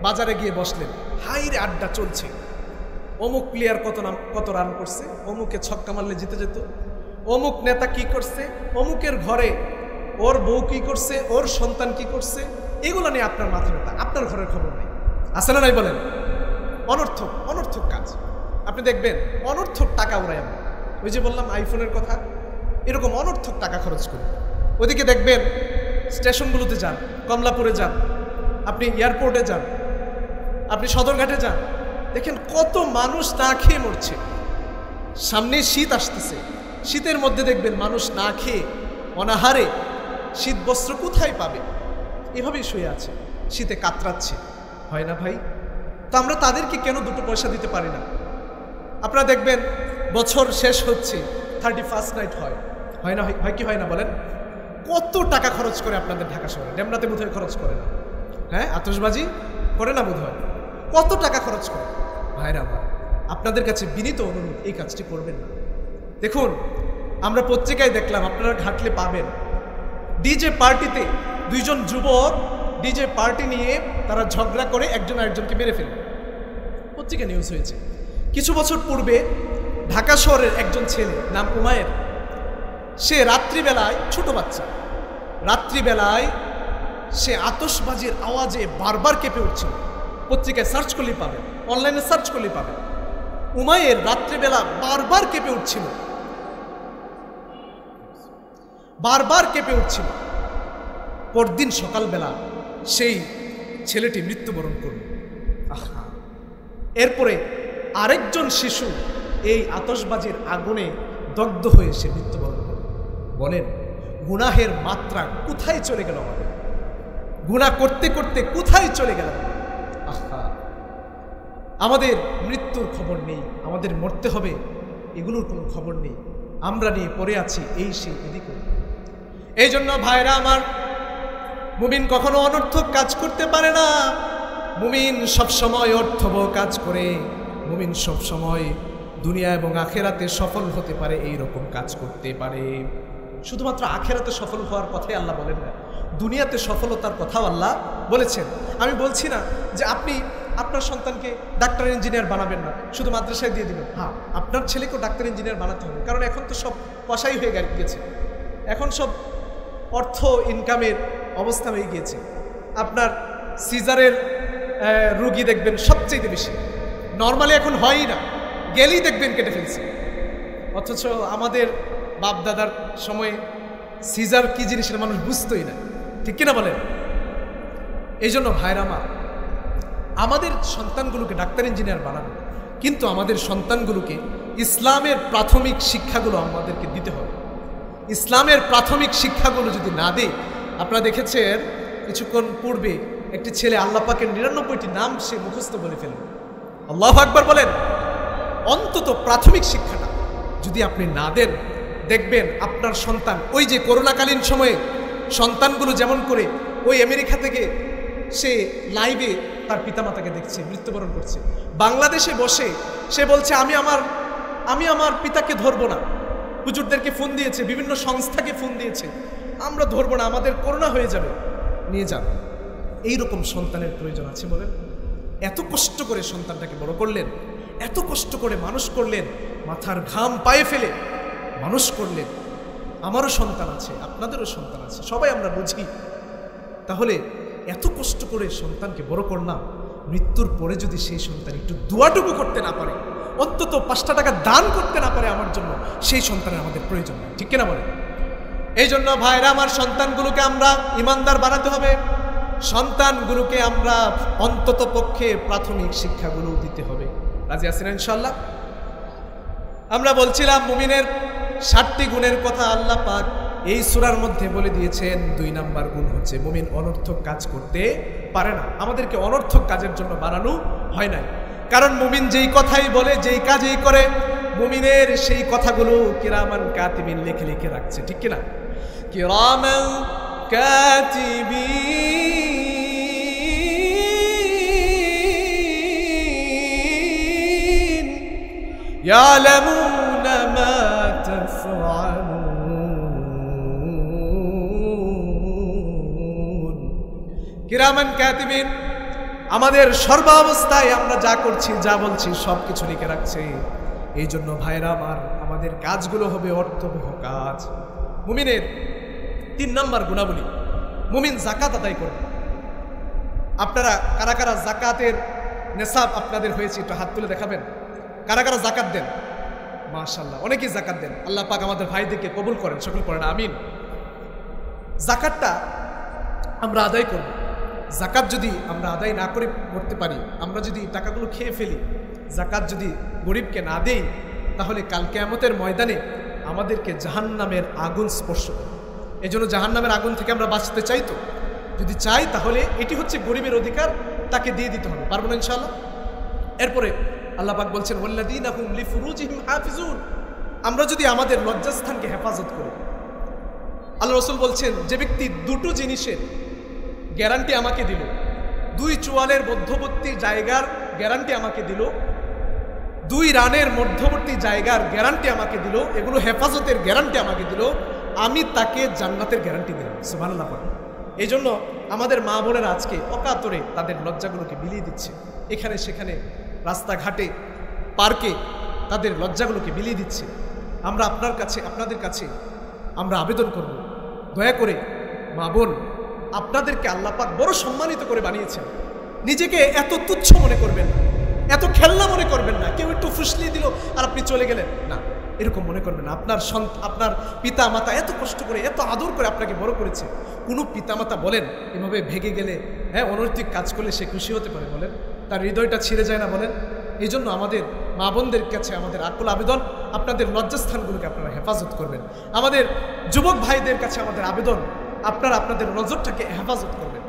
বাজারে গিয়ে বসলেন, হাইরে আড্ডা চলছে, অমুক প্লেয়ার কত রান করছে, অমুকে ছক্কা মারলে জিতে যেত, অমুক নেতা কি করছে, অমুকের ঘরে ওর বউ কি করছে, ওর সন্তান কি করছে, এগুলো নিয়ে আপনার মাথা ব্যথা, আপনার ঘরের খবর নেই। আছে না নাই বলেন? অনর্থক কাজ। আপনি দেখবেন অনর্থক টাকা উড়াই আমরা। ওই যে বললাম আইফোনের কথা, এরকম অনর্থক টাকা খরচ করি। ওদিকে দেখবেন স্টেশনগুলোতে যান, কমলাপুরে যান, আপনি এয়ারপোর্টে যান, আপনি সদরঘাটে যান, দেখেন কত মানুষ না খেয়ে মরছে। সামনে শীত আসতেছে, শীতের মধ্যে দেখবেন মানুষ না খেয়ে অনাহারে শীত বস্ত্র কোথায় পাবে, এভাবেই শুয়ে আছে, শীতে কাতরাচ্ছে। হয় না ভাই? তো আমরা তাদেরকে কেন 2 পয়সা দিতে পারি না? আপনারা দেখবেন বছর শেষ হচ্ছে, 31st নাইট হয়, হয় না? হয় কি হয় না বলেন? কত টাকা খরচ করে আপনাদের ঢাকা শহরে? ডেমরাতে বোধহয় খরচ করে না, হ্যাঁ? আতশবাজি করে না বোধহয়? কত টাকা খরচ করে? ভাইরা আমার, আপনাদের কাছে বিনীত অনুরোধ, এই কাজটি করবেন না। দেখুন, আমরা পত্রিকায় দেখলাম, আপনারা ঘাটলে পাবেন, ডিজে পার্টিতে দুইজন যুবক ডিজে পার্টি নিয়ে তারা ঝগড়া করে একজন আরেকজনকে মেরে ফেলল। পত্রিকা নিউজ হয়েছে। কিছু বছর পূর্বে ঢাকা শহরের একজন ছেলে, নাম উমায়ের, সে রাত্রিবেলায়, ছোট বাচ্চা, রাত্রিবেলায় সে আতশবাজির আওয়াজে বারবার কেঁপে উঠছিল। পত্রিকায় সার্চ করলেই পাবেন, অনলাইনে সার্চ করলেই পাবেন। উমায়ের রাত্রিবেলা বারবার কেঁপে উঠছিল, বারবার কেঁপে উঠছিল। পরদিন সকালবেলা সেই ছেলেটি মৃত্যুবরণ করল। আহা! এরপরে আরেকজন শিশু এই আতশবাজির আগুনে দগ্ধ হয়ে সে মৃত্যুবরণ করল। বলেন, গুনাহের মাত্রা কোথায় চলে গেল আমাদের? গুনাহ করতে করতে কোথায় চলে গেল? আহা! আমাদের মৃত্যুর খবর নেই, আমাদের মরতে হবে, এগুলোর কোনো খবর নেই। আমরা নিয়ে পড়ে আছি এই সেই এদিকে। এই জন্য ভাইরা আমার, মুমিন কখনো অনর্থক কাজ করতে পারে না। মুমিন সবসময় অর্থবহ কাজ করে। মুমিন সবসময় দুনিয়া এবং আখেরাতে সফল হতে পারে, এই রকম কাজ করতে পারে। শুধুমাত্র আখেরাতে সফল হওয়ার কথাই আল্লাহ বলেন না, দুনিয়াতে সফলতার কথাও আল্লাহ বলেছেন। আমি বলছি না যে আপনি আপনার সন্তানকে ডাক্তার ইঞ্জিনিয়ার বানাবেন না, শুধু মাদ্রাসায় দিয়ে দিবেন। হ্যাঁ, আপনার ছেলেকেও ডাক্তার ইঞ্জিনিয়ার বানাতে হবে, কারণ এখন তো সব পয়সাই হয়ে গেছে, এখন সব অর্থ ইনকামের অবস্থা হয়ে গিয়েছে। আপনার সিজারের রুগী দেখবেন সবচেয়ে বেশি, নর্মালি এখন হয়ই না, গেলেই দেখবেন কেটে ফেলছে। অথচ আমাদের বাপ দাদার সময়ে সিজার কি জিনিস সেটা মানুষ বুঝতোই না, ঠিক কিনা বলেন? এই জন্য ভাইরা আমার, আমাদের সন্তানগুলোকে ডাক্তার ইঞ্জিনিয়ার বানাবো, কিন্তু আমাদের সন্তানগুলোকে ইসলামের প্রাথমিক শিক্ষাগুলো আমাদেরকে দিতে হবে। ইসলামের প্রাথমিক শিক্ষাগুলো যদি না দেয়, আপনারা দেখেছেন কিছুক্ষণ পূর্বে একটি ছেলে আল্লাহ পাকের 99টি নাম সে মুখস্থ বলে ফেলল। আল্লাহু আকবার বলেন। অন্তত প্রাথমিক শিক্ষাটা যদি আপনি না দেন, দেখবেন আপনার সন্তান, ওই যে করোনাকালীন সময়ে সন্তানগুলো যেমন করে ওই আমেরিকা থেকে সে লাইভে তার পিতামাতাকে দেখছে মৃত্যুবরণ করছে, বাংলাদেশে বসে সে বলছে আমি আমার পিতাকে ধরবো না। হুজুরদেরকে ফোন দিয়েছে, বিভিন্ন সংস্থাকে ফোন দিয়েছে, আমরা ধরবো না, আমাদের করোনা হয়ে যাবে, নিয়ে যান। এইরকম সন্তানের প্রয়োজন আছে বলেন? এত কষ্ট করে সন্তানটাকে বড় করলেন, এত কষ্ট করে মানুষ করলেন, মাথার ঘাম পায়ে ফেলে মানুষ করলেন। আমারও সন্তান আছে, আপনাদেরও সন্তান আছে, সবাই আমরা বুঝি। তাহলে এত কষ্ট করে সন্তানকে বড় করলাম, মৃত্যুর পরে যদি সেই সন্তান একটু দোয়াটুকু করতে না পারে, অন্তত 5টা টাকা দান করতে না পারে আমার জন্য, সেই সন্তানের আমাদের প্রয়োজন নেই, ঠিক কিনা বলে? এই জন্য ভাইরা আমার, সন্তানগুলোকে আমরা ইমানদার বানাতে হবে, সন্তানগুলোকে আমরা অন্তত পক্ষে প্রাথমিক শিক্ষাগুলো দিতে হবে। রাজি আছেন ইনশাআল্লাহ? আমরা বলছিলাম মুমিনের 7টি গুণের কথা আল্লাহ পাক এই সূরার মধ্যে বলে দিয়েছেন। 2 নাম্বার গুণ হচ্ছে মুমিন অনর্থক কাজ করতে পারে না। আমাদেরকে অনর্থক কাজের জন্য বানানো হয় না, কারণ মুমিন যেই কথাই বলে, যেই কাজই করে, মুমিনের সেই কথাগুলো কিরামান কাতিবিন লিখে লিখে রাখছে, ঠিক কিনা? কিরামান কাতিবিন ইয়ালামুনা মা তাফআলুন। কিরামান কাতিবিন আমাদের সর্বাবস্থায় আমরা যা করছি, যা বলছি, সবকিছু লিখে রাখছে। এই জন্য ভাইরা আমার, আমাদের কাজগুলো হবে অর্থবহ কাজ। মুমিনের 3 নম্বর গুণাবলী, মুমিন যাকাত আদায় করবে। আপনারা কারা কারা যাকাতের নেশাব আপনাদের হয়েছে একটু হাত তুলে দেখাবেন। কারা কারা যাকাত দেন? মাশাআল্লাহ, অনেকেই যাকাত দেন। আল্লাহ পাক আমাদের ভাইদেরকে কবুল করেন, সকল করেন আমিন। যাকাতটা আমরা আদায় করব। যাকাত যদি আমরা আদায় না করে করতে পারি, আমরা যদি টাকাগুলো খেয়ে ফেলি, যাকাত যদি গরিবকে না দেই, তাহলে কাল কিয়ামতের ময়দানে আমাদেরকে জাহান্নামের আগুন স্পর্শ করে। এই জন্য জাহান্নামের আগুন থেকে আমরা বাঁচতে চাই। তো যদি চাই, তাহলে এটি হচ্ছে গরিবের অধিকার, তাকে দিয়ে দিতে হবে। পারবো না ইনশাআল্লাহ? এরপরে আল্লাহ পাক বলছেন ওয়াল্লাযীনা হুম লিফুরুজিহিম হাফিজুন, আমরা যদি আমাদের লজ্জাস্থানকে হেফাজত করি, আল্লাহ রাসূল বলছেন যে ব্যক্তি দুটো জিনিসের গ্যারান্টি আমাকে দিল, দুই চোয়ালের মধ্যবর্তী জায়গার গ্যারান্টি আমাকে দিল, দুই রানের মধ্যবর্তী জায়গার গ্যারান্টি আমাকে দিল, এগুলো হেফাজতের গ্যারান্টি আমাকে দিল, আমি তাকে জান্নাতের গ্যারান্টি দিলাম। সুবহানাল্লাহ। এই জন্য আমাদের মা বোনেরা আজকে অকাতরে তাদের লজ্জাগুলোকে বিলিয়ে দিচ্ছে, এখানে সেখানে রাস্তাঘাটে পার্কে তাদের লজ্জাগুলোকে বিলিয়ে দিচ্ছে। আমরা আপনার কাছে আপনাদের কাছে আমরা আবেদন করব, দয়া করে মা বোন, আপনাদেরকে আল্লাহ পাক বড় সম্মানিত করে বানিয়েছেন, নিজেকে এত তুচ্ছ মনে করবেন না, এত খেলনা মনে করবেন না। কেউ একটু ফুসলিয়ে দিল আর আপনি চলে গেলেন, না, এরকম মনে করবেন না। আপনার পিতা মাতা এত কষ্ট করে এত আদর করে আপনাকে বড় করেছে। কোনো পিতামাতা বলেন এভাবে ভেগে গেলে, অনৈতিক কাজ করলে সে খুশি হতে পারে? বলেন, তার হৃদয়টা ছিঁড়ে যায় না? বলেন। এই জন্য আমাদের মা বোনদের কাছে আমাদের আকুল আবেদন, আপনাদের লজ্জাস্থানগুলোকে আপনারা হেফাজত করবেন। আমাদের যুবক ভাইদের কাছে আমাদের আবেদন, আপনারা আপনাদের নজরটাকে হেফাজত করবেন।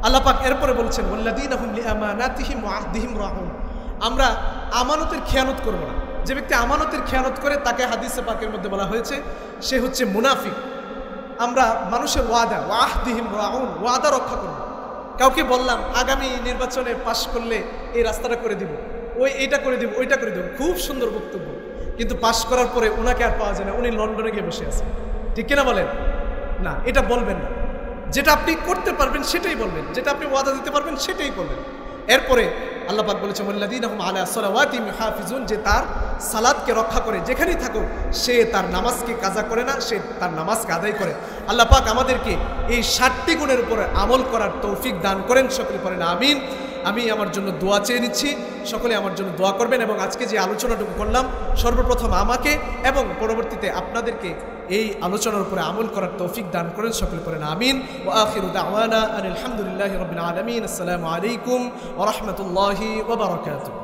আল্লাহ পাক এরপরে বলছেন, ওয়াল্লাযীনা হুম লিআমানাতিহিম ওয়া আহদিহিম রাউন। আমরা আমানতের খেয়ানত করব না। যে ব্যক্তি আমানতের খেয়ানত করে তাকে হাদিসে পাকের মধ্যে বলা হয়েছে সে হচ্ছে মুনাফিক। আমরা মানুষের ওয়াদা, ওয়াহদিহিম রাউন, ওয়াদা রক্ষা করব। কাউকে বললাম আগামী নির্বাচনে পাশ করলে এই রাস্তাটা করে দিব, এইটা করে দিব, ওইটা করে দিব, খুব সুন্দর বক্তব্য, কিন্তু পাশ করার পরে ওনাকে আর পাওয়া যায় না, উনি লন্ডনে গিয়ে বসে আছেন। ঠিক কিনা বলেন? না, এটা বলবেন না। যেটা আপনি করতে পারবেন সেটাই বলবেন, যেটা আপনি ওয়াদা দিতে পারবেন সেটাই করবেন। এরপরে আল্লাহ পাক বলেছেন, ওয়াল্লাযীনা হুম আলা সালাওয়াতিহিম ইউহাফিজুন, যে তার সালাতকে রক্ষা করে, যেখানেই থাকুক সে তার নামাজকে কাজা করে না, সে তার নামাজকে আদায় করে। আল্লাহ পাক আমাদেরকে এই 7টি গুণের উপরে আমল করার তৌফিক দান করেন। সকলে পড়েন আমিন। আমি আমার জন্য দোয়া চেয়ে নিচ্ছি, সকলে আমার জন্য দোয়া করবেন। এবং আজকে যে আলোচনাটুকু করলাম, সর্বপ্রথম আমাকে এবং পরবর্তীতে আপনাদেরকে এই আলোচনার উপরে আমল করার তৌফিক দান করেন। সকলে পড়েন আমিন। ওয়া আখিরু দাওয়ানা আনিল হামদুলিল্লাহি রাব্বিল আলামিন। আসসালামু আলাইকুম ওয়া রাহমাতুল্লাহি ওয়া বারাকাতুহু।